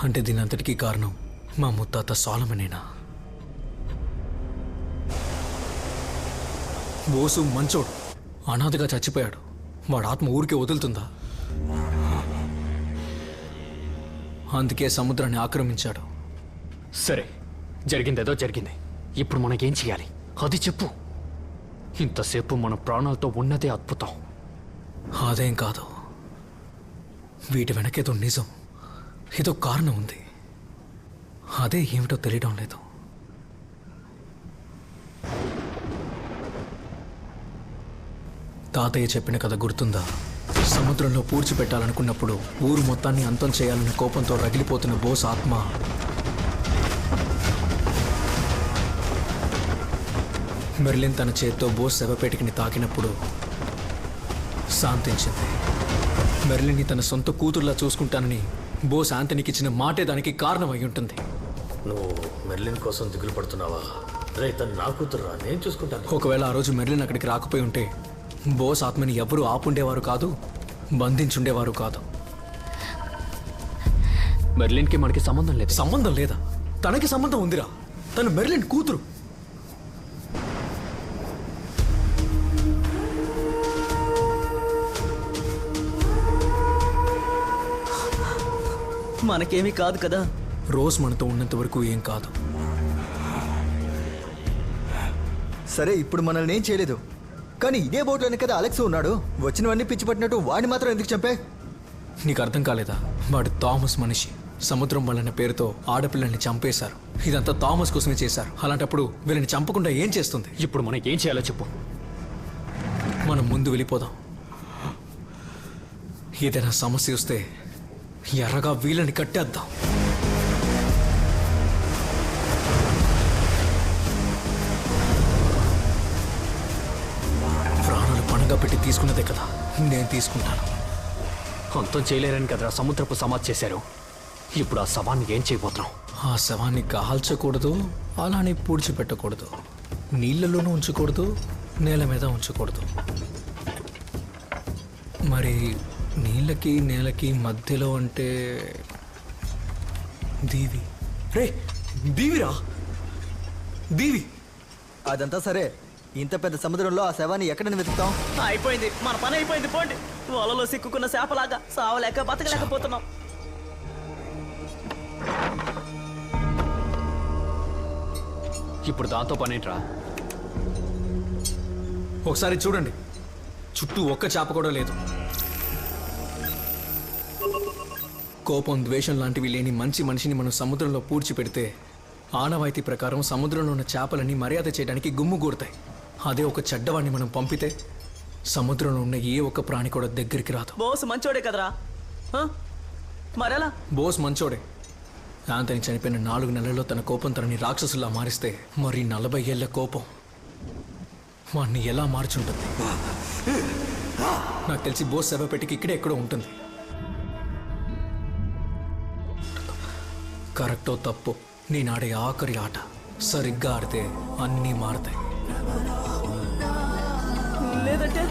అంటే దీని అంతటికీ కారణం మా ముత్తాత సోలమనేనా? బోసు మంచోడు, అనాథగా చచ్చిపోయాడు. వాడు ఆత్మ ఊరికే వదులుతుందా? అందుకే సముద్రాన్ని ఆక్రమించాడు. సరే, జరిగిందేదో జరిగింది. ఇప్పుడు మనకేం చేయాలి అది చెప్పు. ఇంతసేపు మన ప్రాణాలతో ఉన్నదే అద్భుతం. అదేం కాదు, వీటి వెనకేదో నిజం, ఏదో కారణం ఉంది. అదే ఏమిటో తెలియడం లేదు. తాతయ్య చెప్పిన కథ గుర్తుందా? సముద్రంలో పూడ్చిపెట్టాలనుకున్నప్పుడు ఊరు మొత్తాన్ని అంతం చేయాలన్న కోపంతో రగిలిపోతున్న బోస్ ఆత్మ మెర్లిన్ తన చేత్తో బోస్ శవపేటికని తాకినప్పుడు శాంతించింది. మెర్లిన్ని తన సొంత కూతురులా చూసుకుంటానని బోస్ ఆంథనీకి ఇచ్చిన మాటే దానికి కారణం అయి ఉంటుంది. నువ్వు మెర్లిన్ కోసం దిగులు పడుతున్నావా? రే, తను నా కూతురురా, నేను చూసుకుంటాను. ఒకవేళ ఆ రోజు మెర్లిన్ అక్కడికి రాకపోయి ఉంటే బోస్ ఆత్మని ఎవరూ ఆపుండేవారు కాదు, బంధించుండేవారు కాదు. మెర్లిన్కి మనకి సంబంధం లేదు. సంబంధం లేదా? తనకి సంబంధం ఉందిరా. తను మెర్లిన్ కూతురు. మనకేమీ కాదు కదా. రోజ్ మనతో ఉన్నంత వరకు ఏం కాదు. సరే, ఇప్పుడు మనల్ని ఏం చేయలేదు, కానీ ఇదే బోట్లోనే కదా అలెక్స్ ఉన్నాడు. వచ్చినవన్నీ పిచ్చి పట్టినట్టు వాడిని మాత్రం ఎందుకు చంపే? నీకు అర్థం కాలేదా? వాడు థామస్ మనిషి. సముద్రం వాళ్ళన్న పేరుతో ఆడపిల్లల్ని చంపేశారు. ఇదంతా థామస్ కోసమే చేశారు. అలాంటప్పుడు వీళ్ళని చంపకుండా ఏం చేస్తుంది? ఇప్పుడు మనకి ఏం చేయాలో చెప్పు. మనం ముందు వెళ్ళిపోదాం. ఏదైనా సమస్య వస్తే ఎర్రగా వీళ్ళని కట్టేద్దాం. ప్రాణాలు పణంగా పెట్టి తీసుకున్నదే కదా, నేను తీసుకుంటాను. అంతం చేయలేరని కదరా సముద్రపు సమాధి చేశారు. ఇప్పుడు ఆ శవాన్ని ఏం చేయబోతున్నాం? ఆ శవాన్ని కాల్చకూడదు, అలానే పూడ్చిపెట్టకూడదు, నీళ్ళలోనూ ఉంచకూడదు, నేల మీద ఉంచకూడదు. మరి నీళ్ళకి నేలకి మధ్యలో అంటే దీవి. రే, దీవిరా, దీవి. అదంతా సరే, ఇంత పెద్ద సముద్రంలో ఆ శవాన్ని ఎక్కడని వెతుకుతాం? అయిపోయింది, మన పని అయిపోయింది. పోండి. వలలో సిక్కుకున్న చేపలాగా సావలేక బతకలేకపోతున్నాం. ఇప్పుడు దాంతో పనేంట్రా? ఒకసారి చూడండి, చుట్టూ ఒక్క చేప కూడా లేదు. కోపం, ద్వేషం లాంటివి లేని మంచి మనిషిని మనం సముద్రంలో పూడ్చిపెడితే ఆనవాయితీ ప్రకారం సముద్రంలో ఉన్న చేపలని మర్యాద చేయడానికి గుమ్ముగూడతాయి. అదే ఒక చెడ్డవాడిని మనం పంపితే సముద్రంలో ఉన్న ఏ ఒక్క ప్రాణి కూడా దగ్గరికి రాదు. బోస్ మంచోడే కదరా. మరెలా? బోస్ మంచోడే. ఆంథనీ చనిపోయిన 4 నెలల్లో తన కోపం తనని రాక్షసులా మారిస్తే మరి 40 ఏళ్ల కోపం వాడిని ఎలా మార్చుంటుంది? నాకు తెలిసి బోస్ శవపెట్టికి ఇక్కడే ఎక్కడో ఉంటుంది. కరెక్టో తప్పు, నేను ఆడే ఆఖరి ఆట. సరిగ్గా ఆడితే అన్నీ మారుతాయి. లేదంటే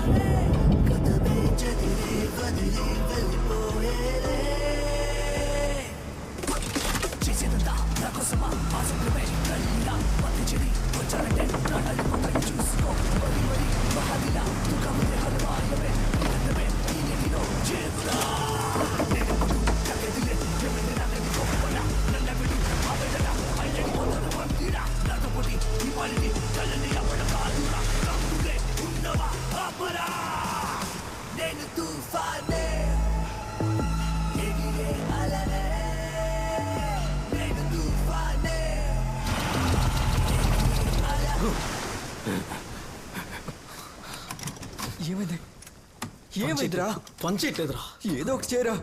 ఏమైంది? ఏమైందిరా? పంచేయట్లేదురా, ఏదో ఒకటి చేయరా.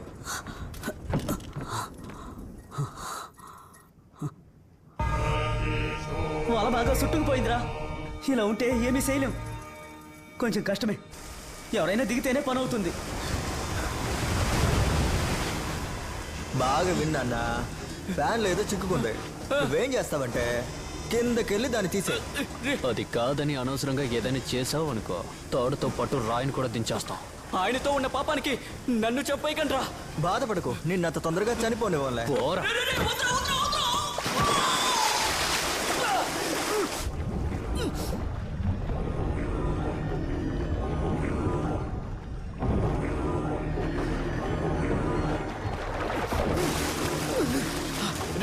వల బాగా చుట్టుకుపోయిందిరా. ఇలా ఉంటే ఏమీ చేయలేం. కొంచెం కష్టమే. ఎవరైనా దిగితేనే పని అవుతుంది. బాగా విన్నా, ఫ్యాన్ లేదో చిక్కుకుంది. నువ్వేం చేస్తావంటే కిందకెళ్ళి దాన్ని తీసే. అది కాదని అనవసరంగా ఏదైనా చేసావు అనుకో, తాడుతో పాటు రాయిని కూడా దించేస్తాం. ఆయనతో ఉన్న పాపానికి నన్ను చెప్పేయకండ్రా. బాధపడకు, నిన్నంత తొందరగా చనిపోనివ్వలే.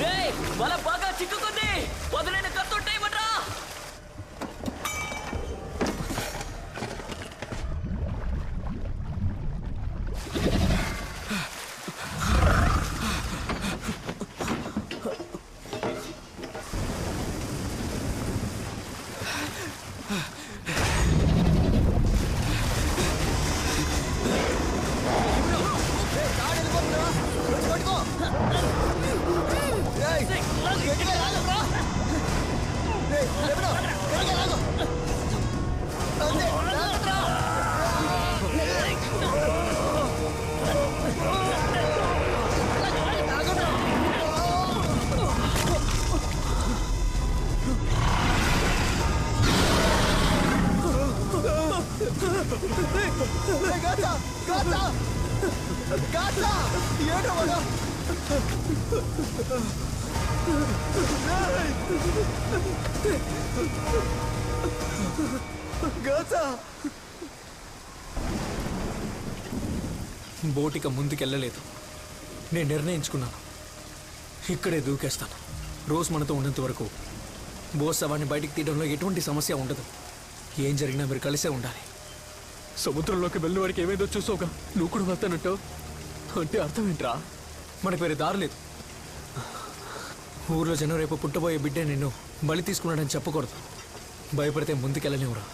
రేయ్, వల బాగా చిక్కుకుంది. వదిలేని కత్తుంటేయమంటా. బోటిక ముందుకెళ్ళలేదు. నేను నిర్ణయించుకున్నాను, ఇక్కడే దూకేస్తాను. రోజు మనతో ఉన్నంత వరకు బోస్ శవాన్ని బయటికి తీయడంలో ఎటువంటి సమస్య ఉండదు. ఏం జరిగినా మీరు కలిసే ఉండాలి. సముద్రంలోకి వెళ్ళిన వాడికి ఏమైందో చూసావుగా, నువ్వు కూడా వస్తానంటో అంటే అర్థం ఏంట్రా? మనకు వేరే దారి లేదు. ఊర్లో జనం రేపు పుట్టబోయే బిడ్డే నిన్ను బలి తీసుకున్నాడని చెప్పకూడదు. భయపడితే ముందుకెళ్ళలేవురా.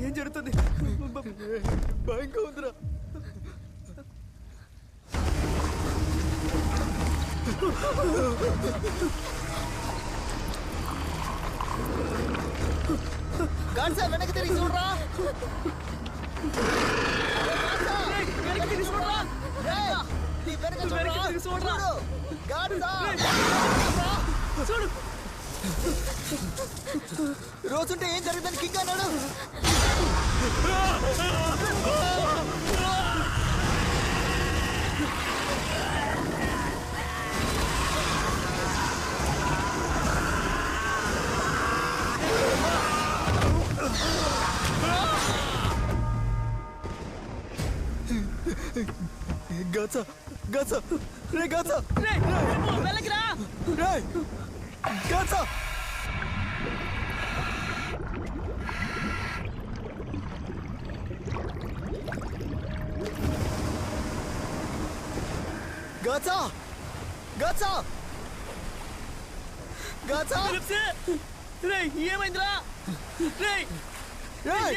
ఏం జరుగుతుంది? భయంగా ఉందిరా. వెనక్కి తిరిగి చూడరా. వెనక్కి తిరిగి చూడరా. చూడు. రోజుంటే ఏం జరుగుతుంది కింగ్ అన్నాడు. గాచా గాచా రే గాచా రే వెళ్ళకి రా రే గాచా గాచా గాచా గాచా రే ఏమైందిరా రే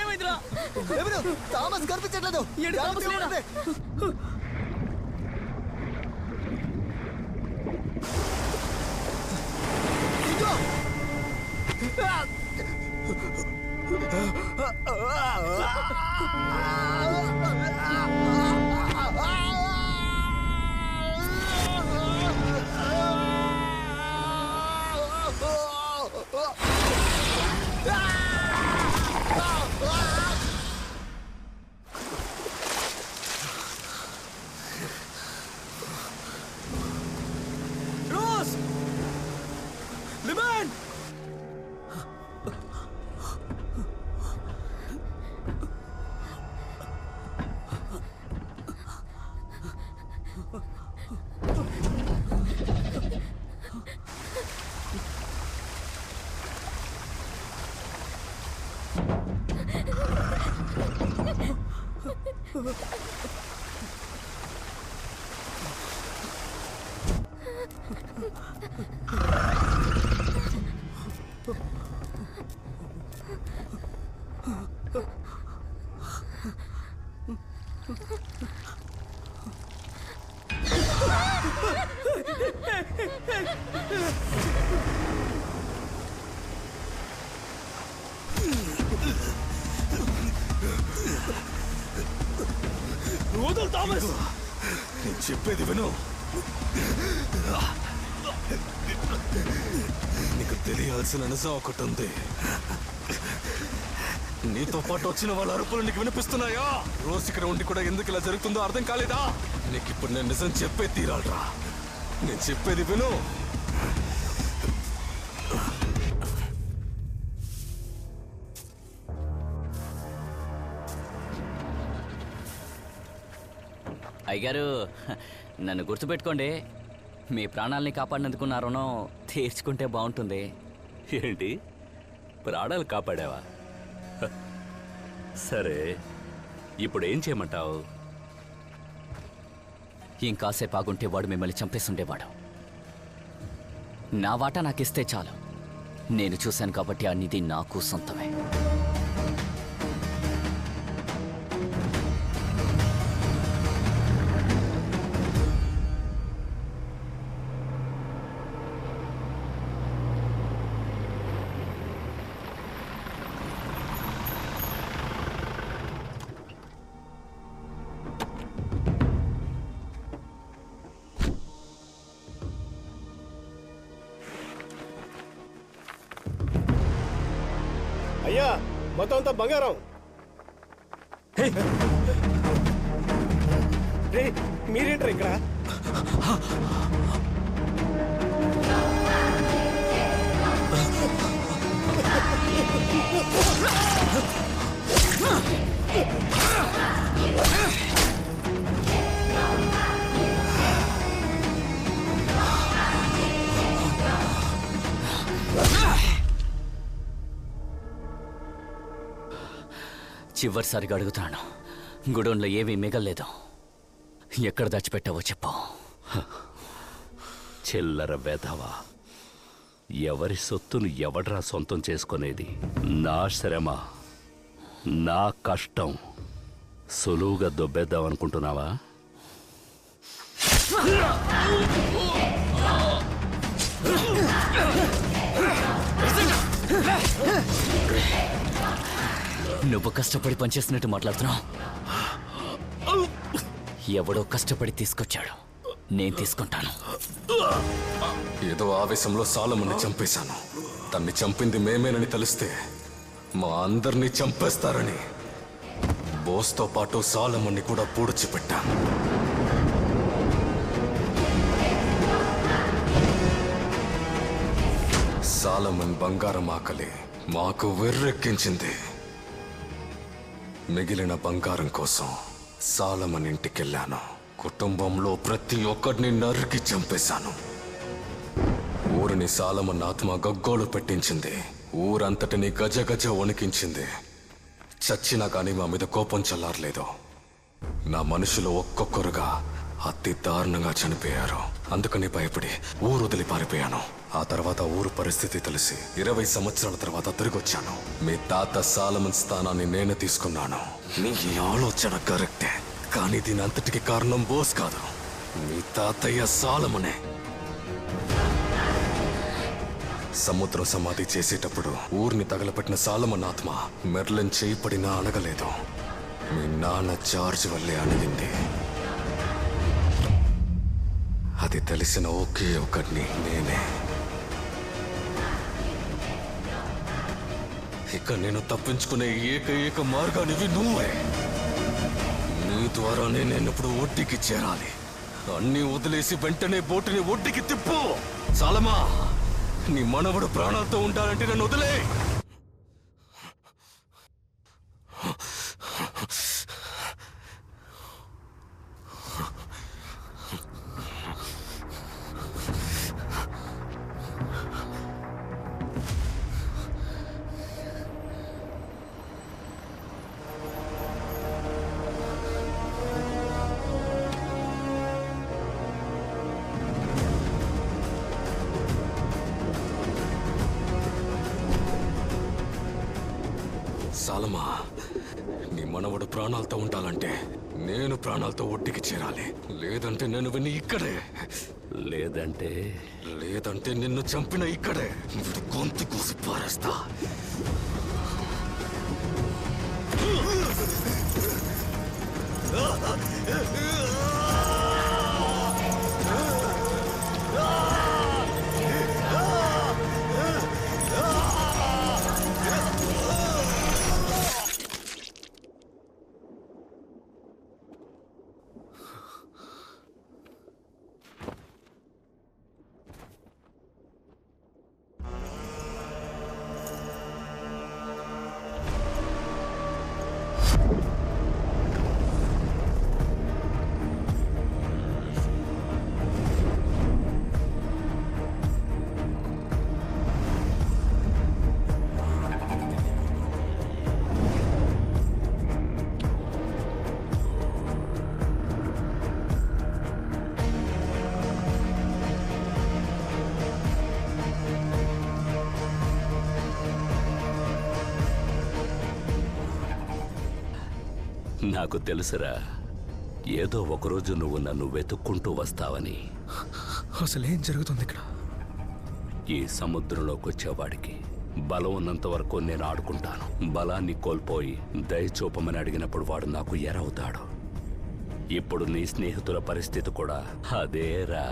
ఏమైందిరా? థామస్ కనిపించట్లేదు. ఏంటి థామస్ లేడా? రోజ్! లిమన్! వదులు థామస్, నేను చెప్పేది విను. నీకు తెలియాల్సిన నిజం ఒకటి ఉంది. నీతో పాటు వచ్చిన వాళ్ళ అరుపులు నీకు వినిపిస్తున్నాయా? రోజు ఇక్కడ ఉండి కూడా ఎందుకు ఇలా జరుగుతుందో అర్థం కాలేదా? నీకు ఇప్పుడు నేను నిజం చెప్పే తీరాలరా. నేను చెప్పేది విను. అయ్యగారు, నన్ను గుర్తుపెట్టుకోండి. మీ ప్రాణాలని కాపాడినందుకు నా రుణం తీర్చుకుంటే బాగుంటుంది. ఏంటి, ప్రాణాలు కాపాడావా? సరే, ఇప్పుడు ఏం చేయమంటావు? ఇంకాసేపు ఆగుంటే వాడు మిమ్మల్ని చంపేస్తుండేవాడు. నా వాటా నాకిస్తే చాలు. నేను చూశాను కాబట్టి ఆ నిధి నాకు సొంతమే. అయ్యా, మొత్తం అంతా బంగారం. రే, మీరేంటారు ఇక్కడ? చివరిసారిగా అడుగుతాను, గుడౌన్లో ఏమీ మిగల్లేదు. ఎక్కడ దాచిపెట్టావో చెప్పు. చిల్లర వెధవా. ఎవరి సొత్తును ఎవడ్రా సొంతం చేసుకునేది? నా శ్రమ, నా కష్టం సులువుగా దొబ్బేద్దాం అనుకుంటున్నావా? నువ్వు కష్టపడి పనిచేస్తున్నట్టు మాట్లాడుతున్నావు. ఎవడో కష్టపడి తీసుకొచ్చాడు, నేను తీసుకుంటాను. ఏదో ఆవేశంలో సాలమన్ని చంపేశాను. తన్ని చంపింది మేమేనని తెలిస్తే మా అందరినీ చంపేస్తారని బోస్తో పాటు సాలమన్ని కూడా పూడ్చిపెట్టాను. సాలమన్ బంగారం ఆకలి మాకు వెర్రెక్కించింది. మిగిలిన బంగారం కోసం సాలమన్ ఇంటికెళ్ళాను. కుటుంబంలో ప్రతి ఒక్కరిని నరికి చంపేశాను. ఊరిని సాలమన్ ఆత్మ గగ్గోలు పెట్టించింది. ఊరంతటిని గజ గజ వణికించింది. చచ్చినా కానీ మా మీద కోపం చల్లారలేదు. నా మనుషులు ఒక్కొక్కరుగా అతి దారుణంగా చనిపోయారు. అందుకని భయపడి ఊరు వదిలి పారిపోయాను. ఆ తర్వాత ఊరు పరిస్థితి తెలిసి 20 సంవత్సరాల తర్వాత తిరిగి వచ్చాను. మీ తాత సాలమన్ స్థానాన్ని నేనే తీసుకున్నాను. నీ ఆలోచన కరెక్టే, కానీ దీని అంతటికి కారణం బోస్ కాదు, మీ తాతయ్య సాలమనే. సముద్రం సమాధి చేసేటప్పుడు ఊరిని తగలపెట్టిన సాలమన్ ఆత్మ మెర్లిన్ చేయబడినా అణగలేదు. మీ నాన్న జార్జ్ వల్లే అణిగింది. అది తెలిసిన ఒకే ఒకడిని నేనే. ఇక నేను తప్పించుకునే ఏకైక మార్గానివి నువ్వే. నీ ద్వారానే నేను ఇప్పుడు ఒడ్డుకి చేరాలి. అన్నీ వదిలేసి వెంటనే బోటుని ఒడ్డుకి తిప్పు. సాలమా, నీ మనవడు ప్రాణాలతో ఉండాలంటే నన్ను వదిలే. సాలమా, నీ మనవడు ప్రాణాలతో ఉండాలంటే నేను ప్రాణాలతో ఒడ్డుకి చేరాలి. లేదంటే నేను విని ఇక్కడే. లేదంటే నిన్ను చంపిన ఇక్కడే వీడు గొంతు కోసి పారేస్తా. నాకు తెలుసురా, ఏదో ఒకరోజు నువ్వు నన్ను వెతుక్కుంటూ వస్తావని. అసలేం జరుగుతుంది ఇక్కడ? ఈ సముద్రంలోకి వచ్చేవాడికి బలం ఉన్నంత వరకు నేను ఆడుకుంటాను. బలాన్ని కోల్పోయి దయ చూపమని అడిగినప్పుడు వాడు నాకు ఎరవుతాడు. ఇప్పుడు నీ స్నేహితుల పరిస్థితి కూడా అదేరా.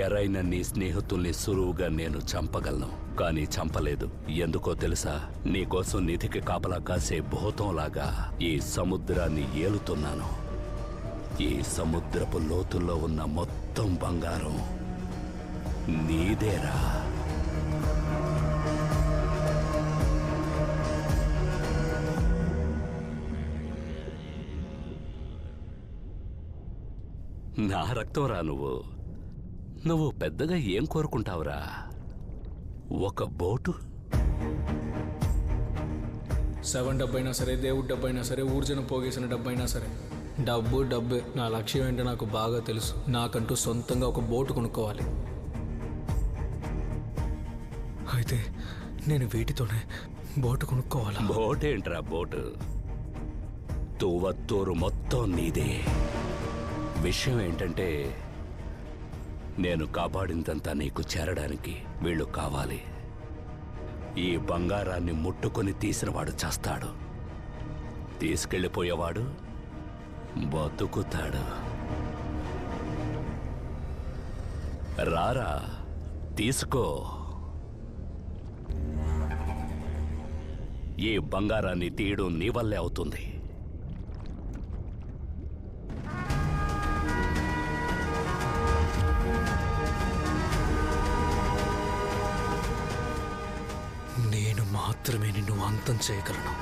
ఎరైన నీ స్నేహితుల్ని సులువుగా నేను చంపగలను, కానీ చంపలేదు. ఎందుకో తెలుసా? నీకోసం నిధికి కాపలా కాసే భూతంలాగా ఈ సముద్రాన్ని ఏలుతున్నాను. ఈ సముద్రపు లోతుల్లో ఉన్న మొత్తం బంగారం నీదేరా. నా రక్తం రా నువ్వు. నువ్వు పెద్దగా ఏం కోరుకుంటావురా? ఒక బోటు? 7 డబ్బైనా సరే, దేవుడి డబ్బైనా సరే, ఊర్జనం పోగేసిన డబ్బైనా సరే, డబ్బు డబ్బే. నా లక్ష్యం ఏంటో నాకు బాగా తెలుసు. నాకంటూ సొంతంగా ఒక బోటు కొనుక్కోవాలి. అయితే నేను వీటితోనే బోటు కొనుక్కోవాలా? బోటేంట్రా బోటు? తువ్వత్తూరు మొత్తం నీదే. విషయం ఏంటంటే, నేను కాపాడిందంతా నీకు చేరడానికి వీళ్ళు కావాలి. ఈ బంగారాన్ని ముట్టుకొని తీసినవాడు చేస్తాడు, తీసుకెళ్ళిపోయేవాడు బతుకుతాడు. రారా, తీసుకో. ఈ బంగారాన్ని తీయడం నీ వల్లే అవుతుంది. నేను మాత్రమే నిన్ను అంతం చేయగలను.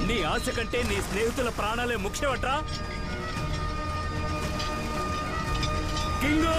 నీ ఆశ కంటే నీ స్నేహితుల ప్రాణాలే ముఖ్యమట్రా. కింగు!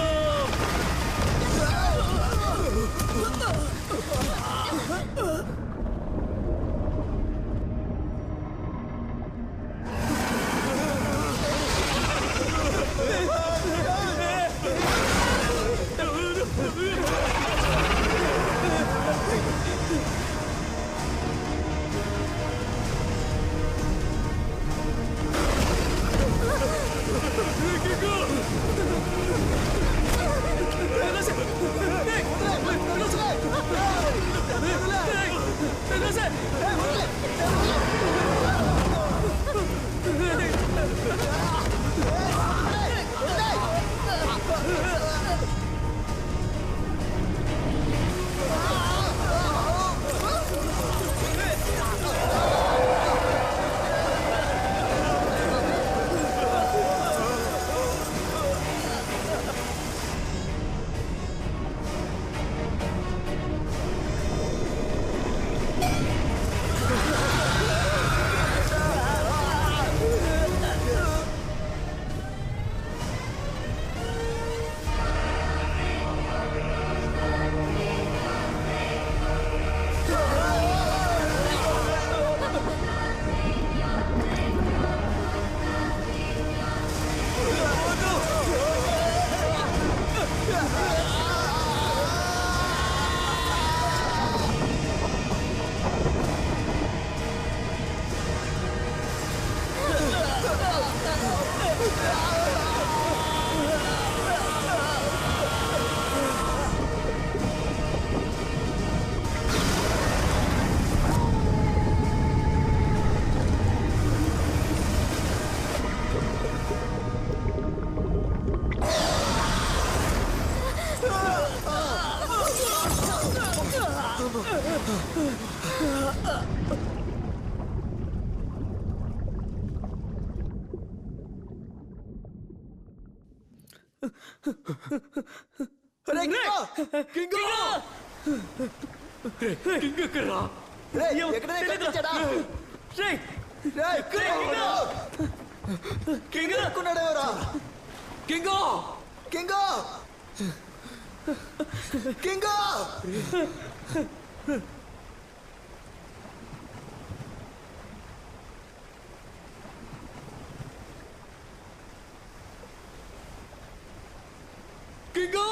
కింగో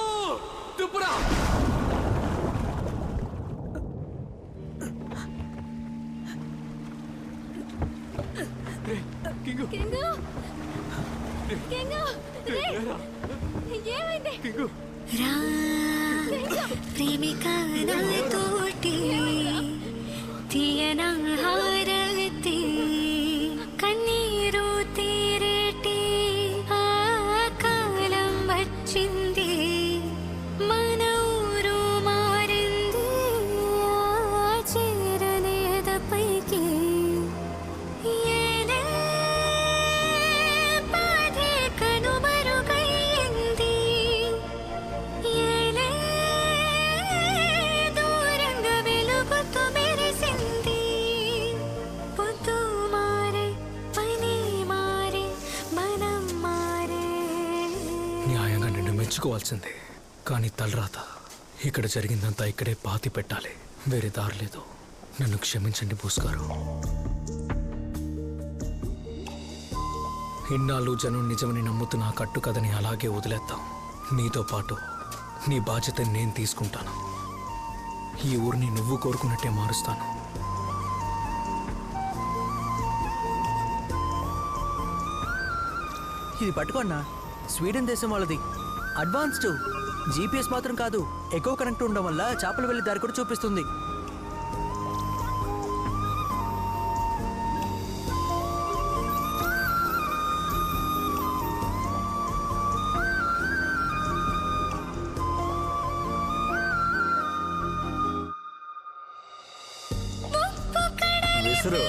తుప్పురా కింగు కింగు రే ఏమైంది రా ప్రేమిక నాతోటి తీయన హారతి కన్నీరు తీరేటి ఆ కాలం వచ్చింది మన ఊరు మారింది ఆ చీరనేద పైకి ఏలే బాధే కనుమరుగైంది ఏలే దూరంగా వెలుగుతూ మెరిసింది పొద్దు మారే పని మారే మనం మారే. న్యాయంగా నిన్ను మెచ్చుకోవాల్సిందే, కానీ తలరాత ఇక్కడ జరిగిందంతా ఇక్కడే పాతి పెట్టాలి. వేరే దారి లేదు. నన్ను క్షమించండి బోస్ గారు. ఇన్నాళ్ళు జనం నిజమని నమ్ముతున్న ఆ కట్టు కథని అలాగే వదిలేద్దాం. నీతో పాటు నీ బాధ్యతని నేను తీసుకుంటాను. ఈ ఊరిని నువ్వు కోరుకున్నట్టే మారుస్తాను. ఇది పట్టుకోన్నా, స్వీడన్ దేశం వాళ్ళది. అడ్వాన్స్డ్ జీపీఎస్ మాత్రం కాదు, ఎక్కువ కనెక్ట్ ఉండడం వల్ల చేపలు వెళ్ళే దారి కూడా చూపిస్తుంది. విసురు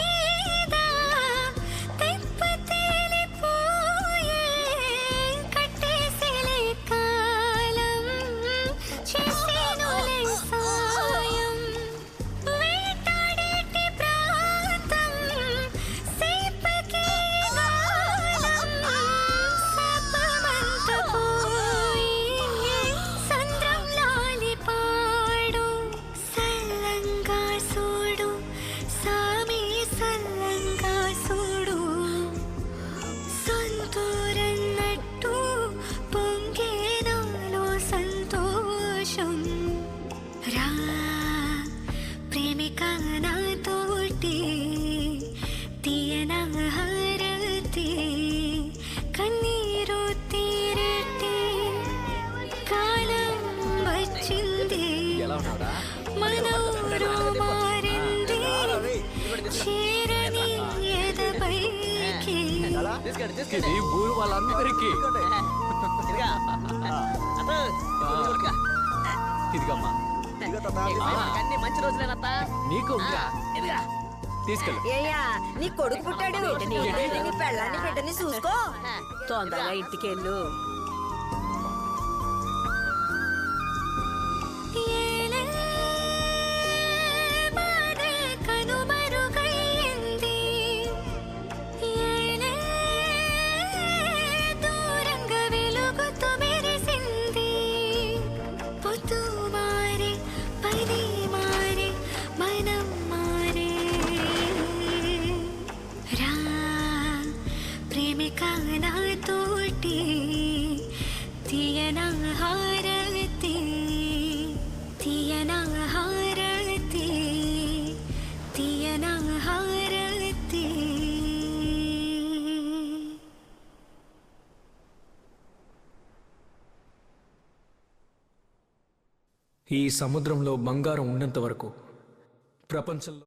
ఇది ఊరు వాళ్ళందరికీ. ఇదిగమ్మా మంచి రోజులేనత్తా నీకు తీసుకెళ్ళు. ఏయ్యా నీ కొడుకు పుట్టాడు, నీ పెళ్ళాన్ని బిడ్డని చూసుకో. తొందరగా ఇంటికెళ్ళు. ఈ సముద్రంలో బంగారం ఉన్నంత వరకు ప్రపంచంలో